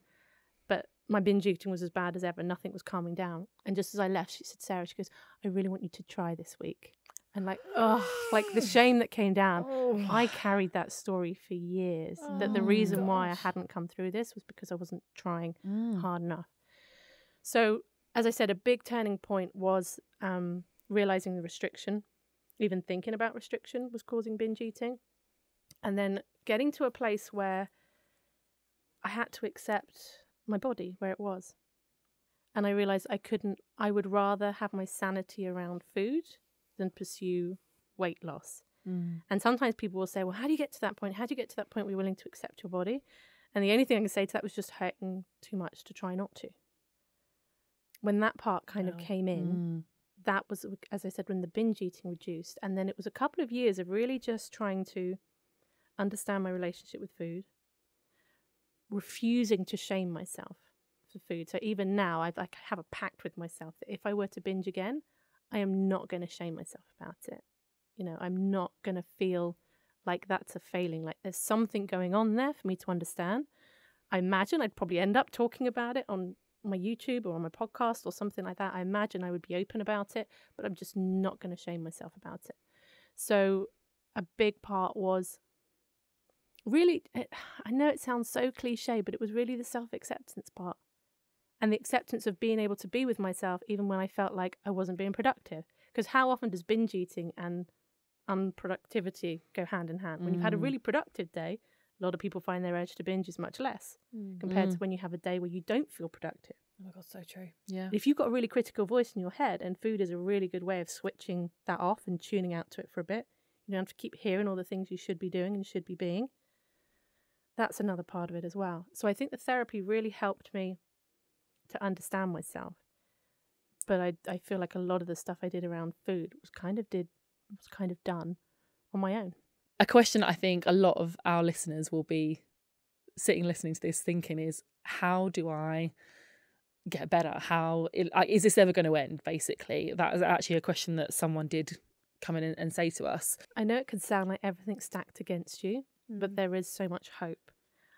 but my binge eating was as bad as ever. Nothing was calming down. And just as I left, she said, Sarah, she goes, I really want you to try this week. And like, oh, like the shame that came down. I carried that story for years. That the reason why I hadn't come through this was because I wasn't trying hard enough. So, as I said, a big turning point was realizing the restriction. Even thinking about restriction was causing binge eating. And then getting to a place where I had to accept my body where it was. And I realized I would rather have my sanity around food than pursue weight loss. And sometimes people will say, well, how do you get to that point? How do you get to that point where you're willing to accept your body? And the only thing I can say to that was just hurting too much to try not to. When that part kind of came in, that was, as I said, when the binge eating reduced. And then it was a couple of years of really just trying to understand my relationship with food, refusing to shame myself for food. So even now, I have a pact with myself that if I were to binge again, I am not going to shame myself about it. You know, I'm not going to feel like that's a failing, like there's something going on there for me to understand. I imagine I'd probably end up talking about it on my YouTube or on my podcast or something like that. I imagine I would be open about it, but I'm just not going to shame myself about it. So a big part was really, I know it sounds so cliche, but it was really the self-acceptance part. And the acceptance of being able to be with myself even when I felt like I wasn't being productive. Because how often does binge eating and unproductivity go hand in hand? When you've had a really productive day, a lot of people find their urge to binge is much less compared to when you have a day where you don't feel productive. Oh my God, so true. Yeah. If you've got a really critical voice in your head, and food is a really good way of switching that off and tuning out to it for a bit, you don't have to keep hearing all the things you should be doing and should be being. That's another part of it as well. So I think the therapy really helped me to understand myself. But I feel like a lot of the stuff I did around food was kind of done on my own. A question I think a lot of our listeners will be sitting listening to this thinking is, how do I get better? Is this ever going to end, basically? That is actually a question that someone did come in and say to us. I know it can sound like everything's stacked against you, but there is so much hope.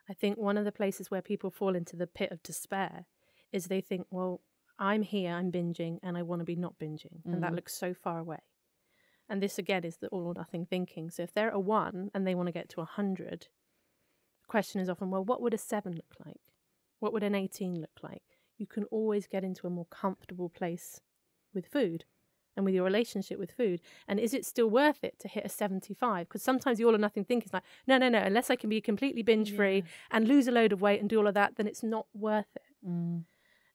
I think one of the places where people fall into the pit of despair is they think, well, I'm here, I'm binging, and I want to be not binging. And that looks so far away. And this, again, is the all or nothing thinking. So if they're at a 1 and they want to get to 100, the question is often, well, what would a 7 look like? What would an 18 look like? You can always get into a more comfortable place with food and with your relationship with food. And is it still worth it to hit a 75? Because sometimes the all or nothing thinking is like, no, unless I can be completely binge free and lose a load of weight and do all of that, then it's not worth it.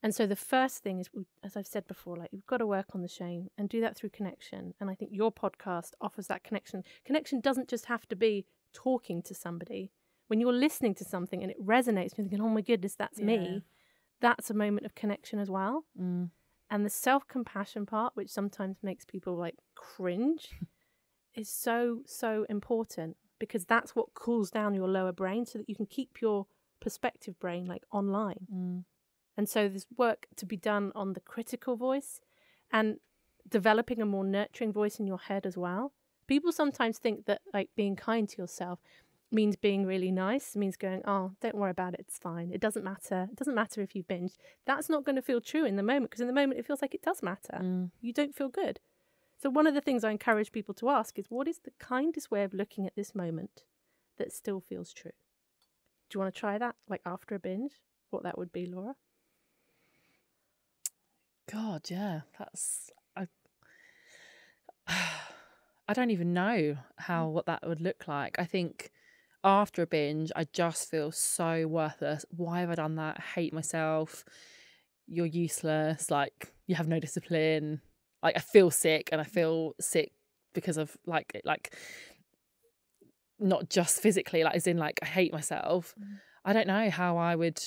And so the first thing is, as I've said before, like, you've got to work on the shame and do that through connection. And I think your podcast offers that connection. Connection doesn't just have to be talking to somebody. When you're listening to something and it resonates, you're thinking, oh my goodness, that's me. That's a moment of connection as well. And the self-compassion part, which sometimes makes people like cringe, is so, so important, because that's what cools down your lower brain so that you can keep your perspective brain like online. And so there's work to be done on the critical voice and developing a more nurturing voice in your head as well. People sometimes think that like being kind to yourself means being really nice, means going, oh, don't worry about it, it's fine. It doesn't matter. It doesn't matter if you've binged. That's not going to feel true in the moment, because in the moment it feels like it does matter. You don't feel good. So one of the things I encourage people to ask is, what is the kindest way of looking at this moment that still feels true? Do you want to try that, like after a binge? What that would be, Laura? God, yeah, I don't even know what that would look like. I think after a binge, I just feel so worthless. Why have I done that? I hate myself. You're useless. Like, you have no discipline. Like, I feel sick, and I feel sick because of like not just physically, like as in like I hate myself. I don't know how I would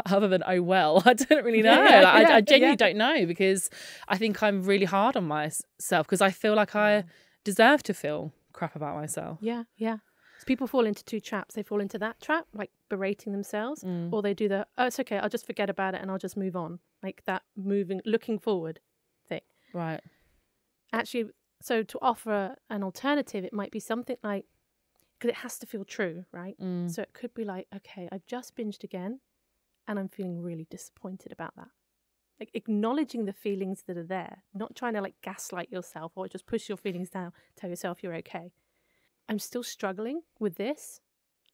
other than, oh, well, I don't really know. I genuinely don't know, because I think I'm really hard on myself because I feel like I deserve to feel crap about myself. Yeah. So people fall into two traps. They fall into that trap, like berating themselves, or they do the, oh, it's okay, I'll just forget about it and I'll just move on. Like that looking forward thing. Right. Actually, so to offer an alternative, it might be something like, because it has to feel true, right? So it could be like, okay, I've just binged again and I'm feeling really disappointed about that. Like acknowledging the feelings that are there, not trying to like gaslight yourself or just push your feelings down, tell yourself you're okay. I'm still struggling with this.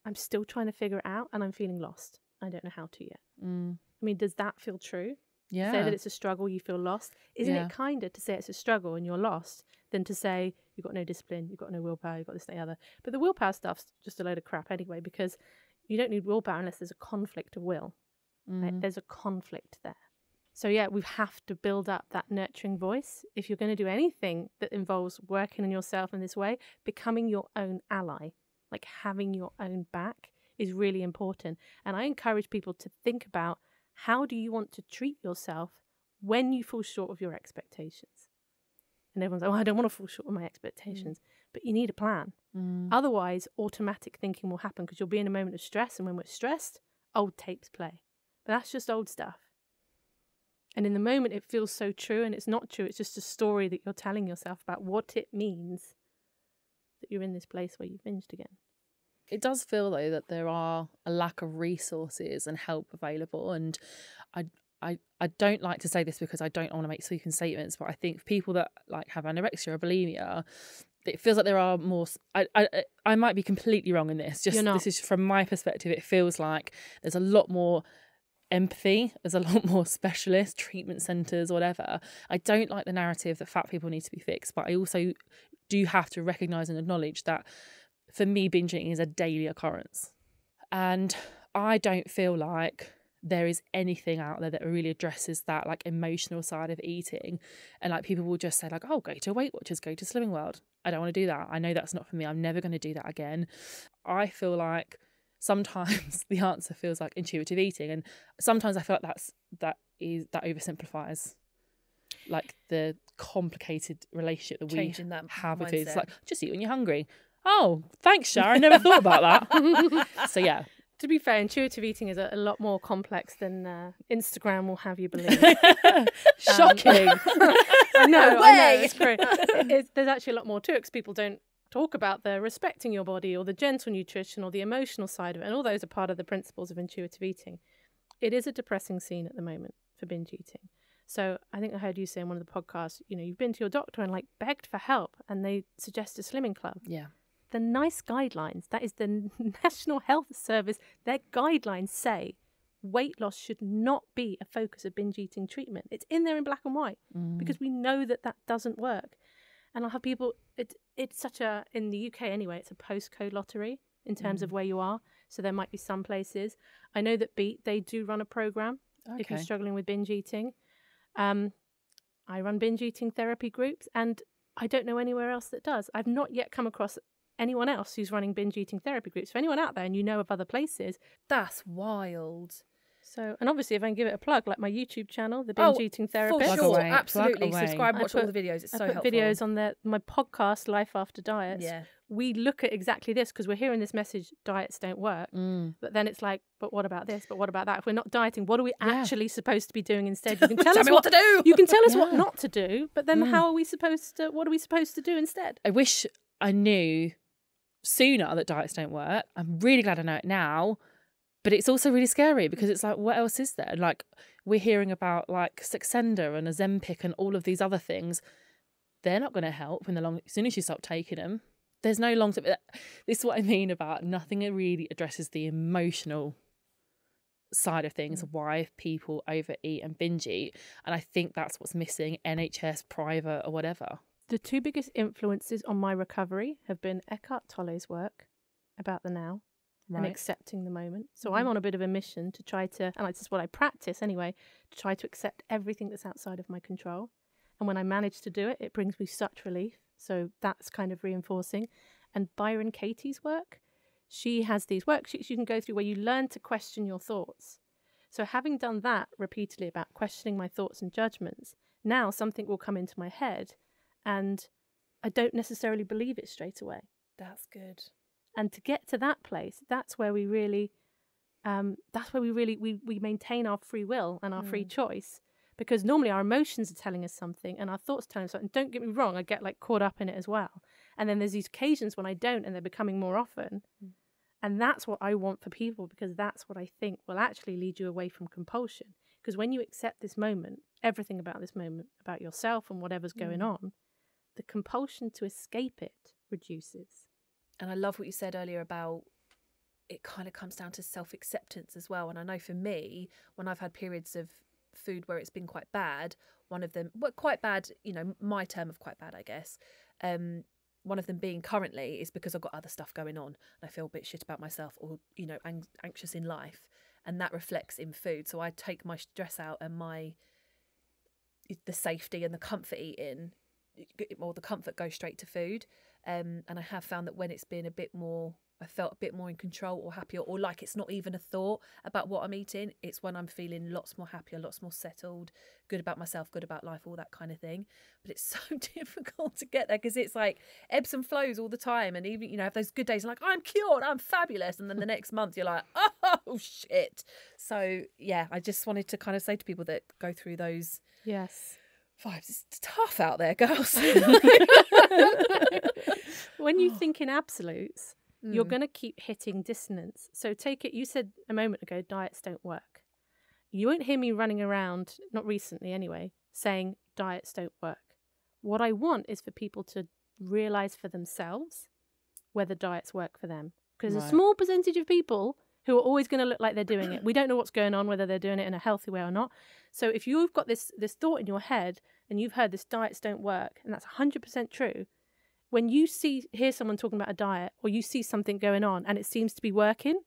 I'm still trying to figure it out and I'm feeling lost. I don't know how to yet. I mean, does that feel true? Yeah. Say that it's a struggle, you feel lost. Isn't it kinder to say it's a struggle and you're lost than to say you've got no discipline, you've got no willpower, you've got this, that, the other. But the willpower stuff's just a load of crap anyway, because you don't need willpower unless there's a conflict of will. Right? There's a conflict there. So yeah, we have to build up that nurturing voice. If you're going to do anything that involves working on yourself in this way, becoming your own ally, like having your own back, is really important. And I encourage people to think about, how do you want to treat yourself when you fall short of your expectations? And everyone's like, oh, I don't want to fall short of my expectations. But you need a plan. Otherwise, automatic thinking will happen because you'll be in a moment of stress. And when we're stressed, old tapes play. But that's just old stuff. And in the moment, it feels so true, and it's not true. It's just a story that you're telling yourself about what it means that you're in this place where you've binged again. It does feel, though, that there are a lack of resources and help available. And I don't like to say this because I don't want to make sweeping statements, but I think people that like have anorexia or bulimia, it feels like there are more. I might be completely wrong in this. Just this is from my perspective. It feels like there's a lot more empathy. There's a lot more specialist treatment centres, whatever. I don't like the narrative that fat people need to be fixed, but I also do have to recognise and acknowledge that for me, binge eating is a daily occurrence. And I don't feel like there is anything out there that really addresses that like emotional side of eating. And like people will just say like, oh, go to Weight Watchers, go to Slimming World. I don't want to do that. I know that's not for me. I'm never going to do that again. I feel like sometimes the answer feels like intuitive eating. And sometimes I feel like that oversimplifies like the complicated relationship that we have with food. It's like, just eat when you're hungry. Oh, thanks, Shara. I never thought about that. So yeah. To be fair, intuitive eating is a lot more complex than Instagram will have you believe. Shocking. I know, it's great. There's actually a lot more to it because people don't talk about the respecting your body or the gentle nutrition or the emotional side of it. And all those are part of the principles of intuitive eating. It is a depressing scene at the moment for binge eating. So I think I heard you say in one of the podcasts, you've been to your doctor and like begged for help and they suggest a slimming club. Yeah. The NICE guidelines, that is the National Health Service, their guidelines say weight loss should not be a focus of binge eating treatment. It's in there in black and white because we know that doesn't work. And I'll have people, it's such a, in the UK anyway, it's a postcode lottery in terms of where you are. So there might be some places. I know that Beat, they do run a program if you're struggling with binge eating. I run binge eating therapy groups and I don't know anywhere else that does. I've not yet come across anyone else who's running binge eating therapy groups. For anyone out there and you know of other places, that's wild. So, and obviously if I can give it a plug, like my YouTube channel, The Binge Eating Therapist. For sure, absolutely. Subscribe, watch all the videos. It's so helpful. I put videos on my podcast, Life After Diets. Yeah. We look at exactly this because we're hearing this message, diets don't work. But then it's like, but what about this? But what about that? If we're not dieting, what are we actually supposed to be doing instead? You can tell us what to do. You can tell us what not to do, but then how are we supposed to, what are we supposed to do instead? I wish I knew sooner that diets don't work. I'm really glad I know it now, but it's also really scary because it's like, what else is there? Like we're hearing about like Saxenda and Ozempic and all of these other things. They're not going to help in the long. As soon as you stop taking them, there's no long term. This is what I mean about nothing really addresses the emotional side of things, why people overeat and binge eat, and I think that's what's missing. NHS, private, or whatever. The two biggest influences on my recovery have been Eckhart Tolle's work about the now and accepting the moment. So I'm on a bit of a mission to try to, and this is what I practice anyway, to try to accept everything that's outside of my control. And when I manage to do it, it brings me such relief. So that's kind of reinforcing. And Byron Katie's work, she has these worksheets you can go through where you learn to question your thoughts. So having done that repeatedly about questioning my thoughts and judgments, now something will come into my head and I don't necessarily believe it straight away. That's good. And to get to that place, that's where we really, we maintain our free will and our free choice. Because normally our emotions are telling us something and our thoughts are telling us something. Don't get me wrong, I get like caught up in it as well. And then there's these occasions when I don't, and they're becoming more often. And that's what I want for people, because that's what I think will actually lead you away from compulsion. Because when you accept this moment, everything about this moment, about yourself and whatever's going on, the compulsion to escape it reduces. And I love what you said earlier about it kind of comes down to self-acceptance as well. And I know for me, when I've had periods of food where it's been quite bad, one of them, well, quite bad, you know, my term of quite bad, I guess, one of them being currently is because I've got other stuff going on and I feel a bit shit about myself, or, you know, anxious in life, and that reflects in food. So I take my stress out and the safety and the comfort eating, or the comfort goes straight to food. And I have found that when it's been a bit more, I felt a bit more in control or happier, or like it's not even a thought about what I'm eating. It's when I'm feeling lots more happier, lots more settled, good about myself, good about life, all that kind of thing. But it's so difficult to get there because it's like ebbs and flows all the time. And even, you know, have those good days like, I'm cured, I'm fabulous. And then the next month you're like, oh, shit. So, yeah, I just wanted to kind of say to people that go through those Yes. vibes, it's tough out there, girls. When you think in absolutes, you're going to keep hitting dissonance. So take it, you said a moment ago, diets don't work. You won't hear me running around, not recently anyway, saying diets don't work. What I want is for people to realise for themselves whether diets work for them. Because a small percentage of people who are always going to look like they're doing it. We don't know what's going on, whether they're doing it in a healthy way or not. So if you've got this thought in your head and you've heard this diets don't work, and that's 100% true, when you hear someone talking about a diet, or you see something going on and it seems to be working,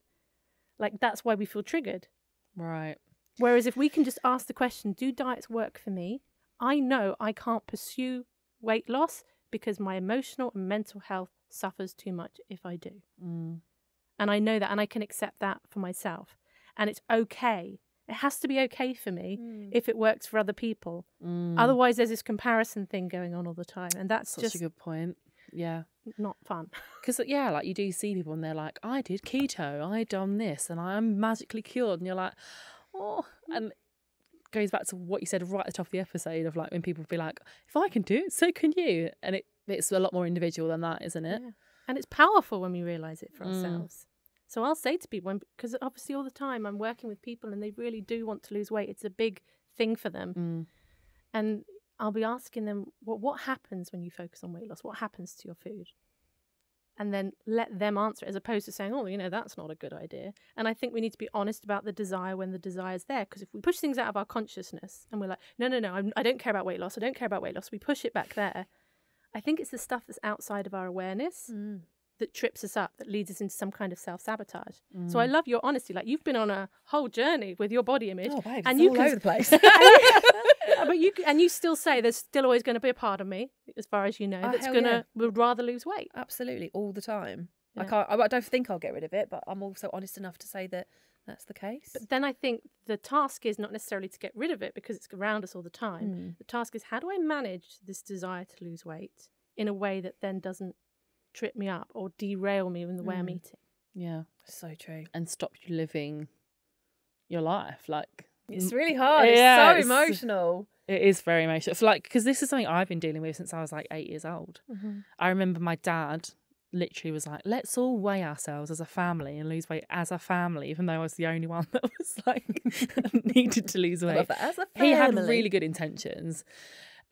like that's why we feel triggered. Right. Whereas if we can just ask the question, do diets work for me? I know I can't pursue weight loss because my emotional and mental health suffers too much if I do. And I know that, and I can accept that for myself. And it's okay. It has to be okay for me if it works for other people. Otherwise, there's this comparison thing going on all the time. And that's Such just a good point. Yeah. not fun. Because, yeah, like you do see people and they're like, I did keto, I done this, and I'm magically cured. And you're like, oh. And it goes back to what you said right at the top of the episode of like when people be like, if I can do it, so can you. And it's a lot more individual than that, isn't it? Yeah. And it's powerful when we realise it for ourselves. So I'll say to people, because obviously all the time I'm working with people and they really do want to lose weight. It's a big thing for them. And I'll be asking them, what happens when you focus on weight loss? What happens to your food? And then let them answer it, as opposed to saying, oh, you know, that's not a good idea. And I think we need to be honest about the desire when the desire's there. Because if we push things out of our consciousness and we're like, no, I don't care about weight loss. I don't care about weight loss. We push it back there. I think it's the stuff that's outside of our awareness that trips us up, that leads us into some kind of self-sabotage. So I love your honesty. Like, you've been on a whole journey with your body image. Oh, babe, and it's you all can, over the place. but you still say there's still always going to be a part of me, as far as you know, that's would rather lose weight. Absolutely, all the time. Yeah. I don't think I'll get rid of it, but I'm also honest enough to say that that's the case. But then I think the task is not necessarily to get rid of it because it's around us all the time. The task is, how do I manage this desire to lose weight in a way that then doesn't trip me up or derail me in the way I'm eating? Yeah. So true. And stop you living your life. Like, it's really hard. Yeah, it's so emotional. It is very emotional. Because this is something I've been dealing with since I was like 8 years old. I remember my dad literally was like, let's all weigh ourselves as a family and lose weight as a family, even though I was the only one that was like needed to lose weight. I love that. As a family. He had really good intentions.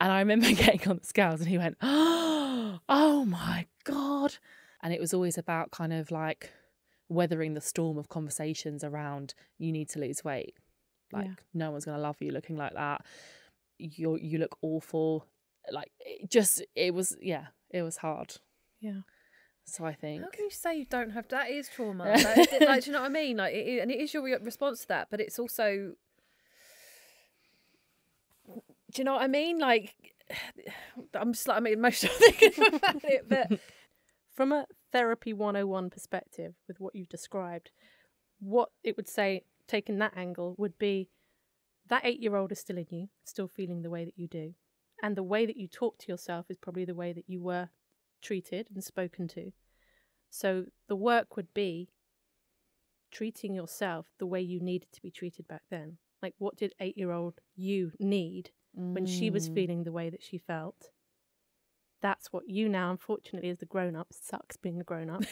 And I remember getting on the scales and he went, oh my God. And it was always about kind of like weathering the storm of conversations around, you need to lose weight. Like, no one's going to love you looking like that. You look awful. Like, it was hard. Yeah. So I think, how can you say you don't have that? Is trauma. Like, do you know what I mean? Like, and it is your response to that, but it's also, do you know what I mean? Like, I'm emotional thinking about it, but from a therapy 101 perspective, with what you've described, what it would say taking that angle would be that 8-year-old is still in you, still feeling the way that you do. And the way that you talk to yourself is probably the way that you were treated and spoken to. So the work would be treating yourself the way you needed to be treated back then. Like, what did 8-year-old you need when she was feeling the way that she felt? That's what you now, unfortunately, as the grown-up, sucks being a grown-up.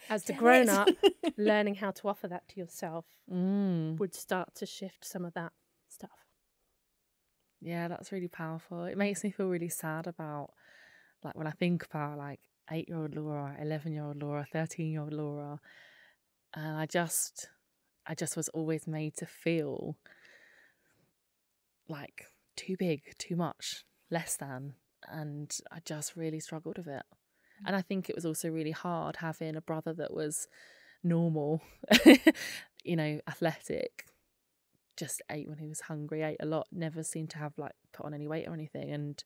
As the grown-up, learning how to offer that to yourself would start to shift some of that stuff. Yeah, that's really powerful. It makes me feel really sad about, like, when I think about, like, 8-year-old Laura, 11-year-old Laura, 13-year-old Laura, and I just was always made to feel like too big, too much, less than, and I just really struggled with it. And I think it was also really hard having a brother that was normal, you know, athletic, just ate when he was hungry, ate a lot, never seemed to have, like, put on any weight or anything. And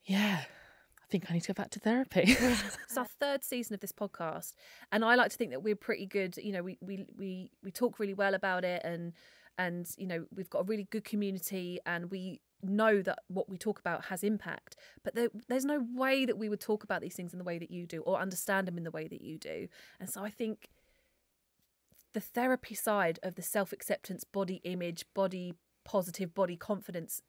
yeah, I think I need to go back to therapy. It's our 3rd season of this podcast, and I like to think that we're pretty good. You know, we talk really well about it, and you know, we've got a really good community, and we know that what we talk about has impact. But there's no way that we would talk about these things in the way that you do, or understand them in the way that you do. And so I think the therapy side of the self-acceptance, body image, body positive, body confidence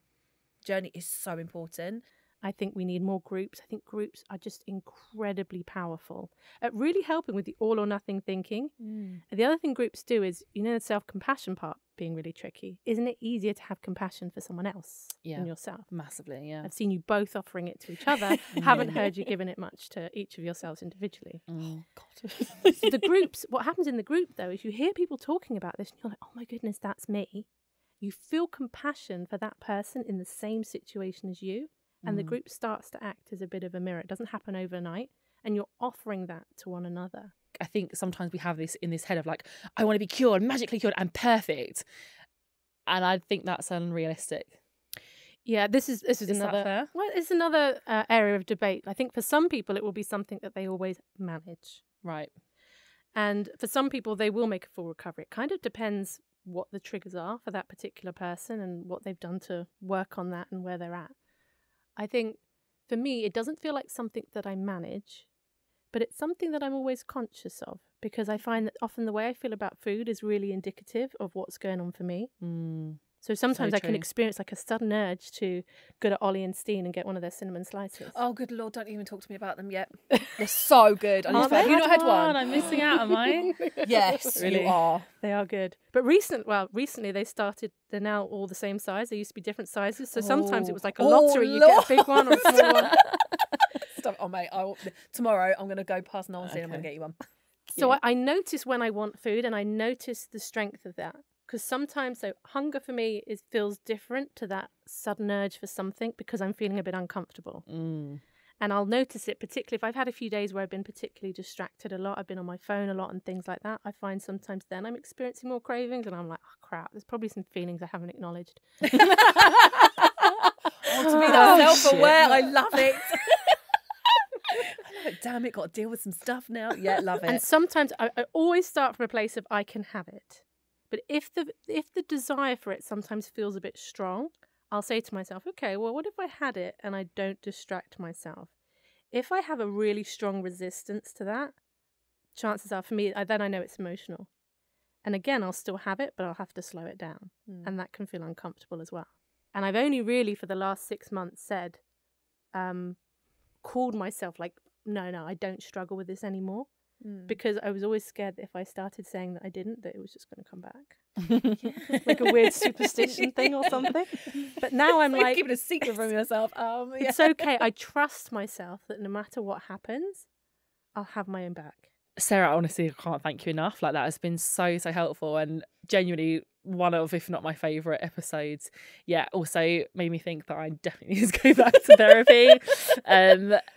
journey is so important. I think we need more groups. I think groups are just incredibly powerful at really helping with the all or nothing thinking. And the other thing groups do is, you know, the self-compassion part being really tricky. Isn't it easier to have compassion for someone else than yourself? Massively, yeah. I've seen you both offering it to each other. Haven't heard you giving it much to each of yourselves individually. Oh, God. The groups, what happens in the group, though, is you hear people talking about this and you're like, oh my goodness, that's me. You feel compassion for that person in the same situation as you. And the group starts to act as a bit of a mirror. It doesn't happen overnight. And you're offering that to one another. I think sometimes we have this in this head of, like, I want to be cured, magically cured and perfect. And I think that's unrealistic. Yeah, this is another fair? Well, it's another area of debate. I think for some people it will be something that they always manage. Right. And for some people they will make a full recovery. It kind of depends what the triggers are for that particular person and what they've done to work on that and where they're at. I think for me, it doesn't feel like something that I manage, but it's something that I'm always conscious of, because I find that often the way I feel about food is really indicative of what's going on for me. So sometimes I can experience like a sudden urge to go to Ollie and Steen and get one of their cinnamon slices. Oh, good Lord, don't even talk to me about them yet. They're so good. Have you not had one? I'm missing out, am I? Yes, Really? you are. They are good. But recently they're now all the same size. They used to be different sizes. So sometimes it was like a lottery. You get a big one or a small one. Stop. Oh, mate, tomorrow I'm going to go past no one's and I'm going to get you one. So I notice when I want food, and I notice the strength of that. Because sometimes, so hunger for me feels different to that sudden urge for something because I'm feeling a bit uncomfortable. And I'll notice it, particularly if I've had a few days where I've been particularly distracted a lot. I've been on my phone a lot and things like that. I find sometimes then I'm experiencing more cravings and I'm like, oh, crap, there's probably some feelings I haven't acknowledged. To be that self-aware, I love it. Damn it, got to deal with some stuff now. Yeah, love it. And sometimes I always start from a place of I can have it. But if the desire for it sometimes feels a bit strong, I'll say to myself, okay, well, what if I had it and I don't distract myself? If I have a really strong resistance to that, chances are for me, then I know it's emotional. And again, I'll still have it, but I'll have to slow it down. And that can feel uncomfortable as well. And I've only really for the last 6 months said, called myself like, no, I don't struggle with this anymore. Because I was always scared that if I started saying that I didn't, that it was just going to come back. Like a weird superstition thing or something. But now I'm like, keeping a secret from yourself. It's okay. I trust myself that no matter what happens, I'll have my own back. Sarah, honestly, I can't thank you enough. Like, that has been so helpful and genuinely one of, if not my favourite episodes. Yeah, also made me think that I definitely need to go back to therapy.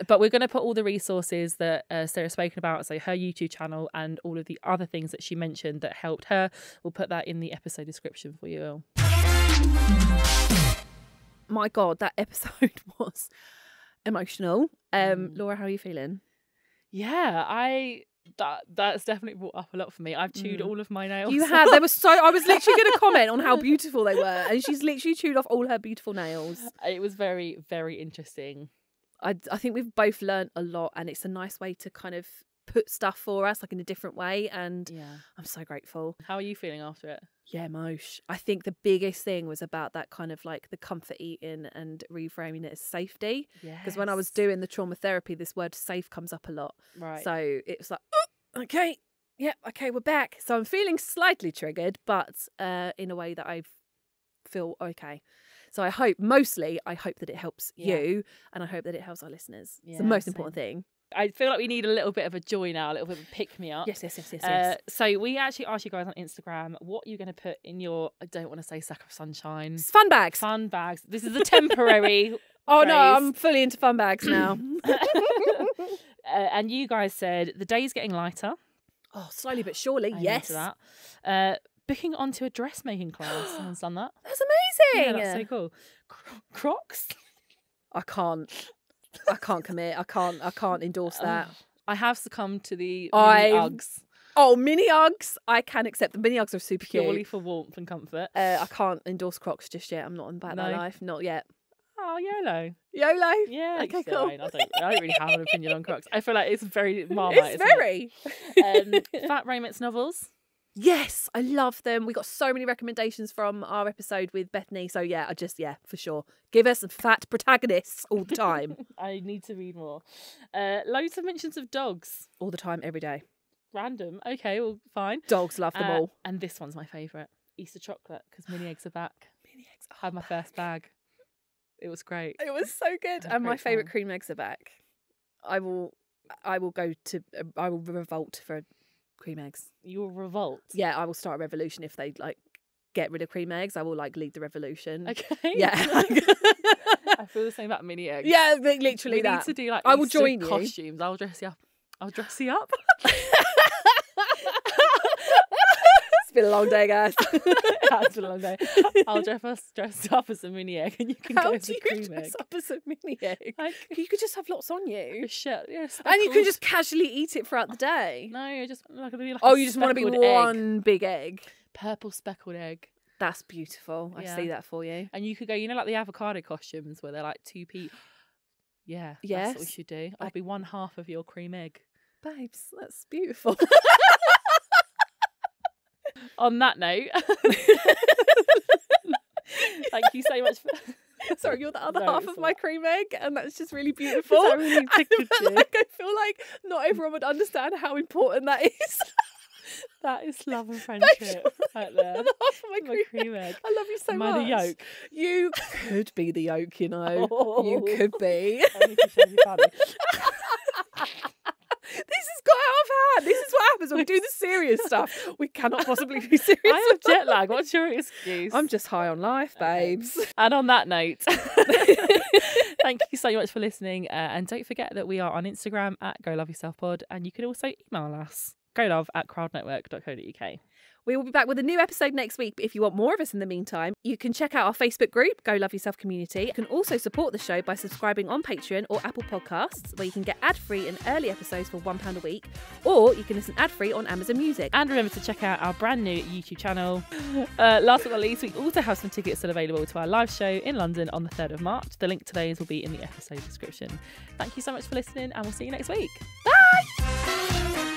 But we're going to put all the resources that Sarah's spoken about, so her YouTube channel and all of the other things that she mentioned that helped her. We'll put that in the episode description for you all. My God, that episode was emotional. Laura, how are you feeling? Yeah, I That's definitely brought up a lot for me. I've chewed all of my nails. You had. I was literally going to comment on how beautiful they were, and she's literally chewed off all her beautiful nails. It was very, very interesting. I think we've both learnt a lot, and it's a nice way to kind of put stuff for us, like in a different way. And I'm so grateful. How are you feeling after it? Yeah, mosh. I think the biggest thing was about that kind of like the comfort eating and reframing it as safety. Because when I was doing the trauma therapy, this word safe comes up a lot. Right. So it was like, oh, okay, yeah, okay, we're back. So I'm feeling slightly triggered, but in a way that I feel okay. So I hope that it helps you, and I hope that it helps our listeners. It's the most important thing. I feel like we need a little bit of a joy now, a little bit of a pick-me-up. Yes. So we actually asked you guys on Instagram, what are you going to put in your, I don't want to say sack of sunshine. Fun bags. Fun bags. This is a temporary Oh, phrase. no, I'm fully into fun bags now. And you guys said, the day's getting lighter. Oh, slowly but surely, I'm yes. into that. Booking onto a dressmaking class. Someone's done that. That's amazing. Yeah, that's so cool. Crocs? I can't commit. I can't endorse that. I have succumbed to the mini Uggs. Oh, mini Uggs. I can accept them. Mini Uggs are super cute. Purely for warmth and comfort. I can't endorse Crocs just yet. I'm not on that life. Not yet. Oh, YOLO. YOLO? Yeah. Okay, cool. I don't really have an opinion on Crocs. I feel like it's very Marmite. It's very. Fat Romance novels. Yes, I love them. We got so many recommendations from our episode with Bethany. So yeah, for sure. Give us fat protagonists all the time. I need to read more. Loads of mentions of dogs. All the time, every day. Random. Okay, well, fine. Dogs love them all. And this one's my favourite. Easter chocolate, because mini eggs are back. Mini eggs. I had my first bag. It was great. It was so good. And my favourite cream eggs are back. I will revolt for cream eggs. You will revolt? Yeah, I will start a revolution if they get rid of cream eggs. I will lead the revolution. Okay. Yeah. I feel the same about mini eggs. Yeah, literally we need to do I will Easter join you. costumes. I'll dress you up. It's been a long day, guys. It has been a long day. I'll dress up as a mini egg, and you can go as a cream egg. Dress up as a mini egg? You could just have lots on you. Shit, yeah. And you can just casually eat it throughout the day. No, you're just like you just want to be one big egg. Purple speckled egg. That's beautiful. I see that for you. And you could go, like the avocado costumes where they're like 2p. Yeah, yes. That's what we should do. I'll be one half of your cream egg. Babes, that's beautiful. On that note, thank you so much. Sorry, you're the other half of my cream egg, and that's just really beautiful. I feel like not everyone would understand how important that is. That is love and friendship right there. The half of my cream egg. I love you so much. Am I the yolk? You could be the yolk, you know. Oh. You could be. This has got out of hand. This is what happens when we do the serious stuff. We cannot possibly be serious. I have jet lag. What's your excuse? I'm just high on life, babes. And on that note, thank you so much for listening. And don't forget that we are on Instagram at GoLoveYourselfPod, and you can also email us golove@crowdnetwork.co.uk. We will be back with a new episode next week, but if you want more of us in the meantime, you can check out our Facebook group, Go Love Yourself Community. You can also support the show by subscribing on Patreon or Apple Podcasts, where you can get ad-free and early episodes for £1 a week, or you can listen ad-free on Amazon Music. And remember to check out our brand new YouTube channel. Last but not least, we also have some tickets still available to our live show in London on the 3rd of March. The link to those will be in the episode description. Thank you so much for listening, and we'll see you next week. Bye!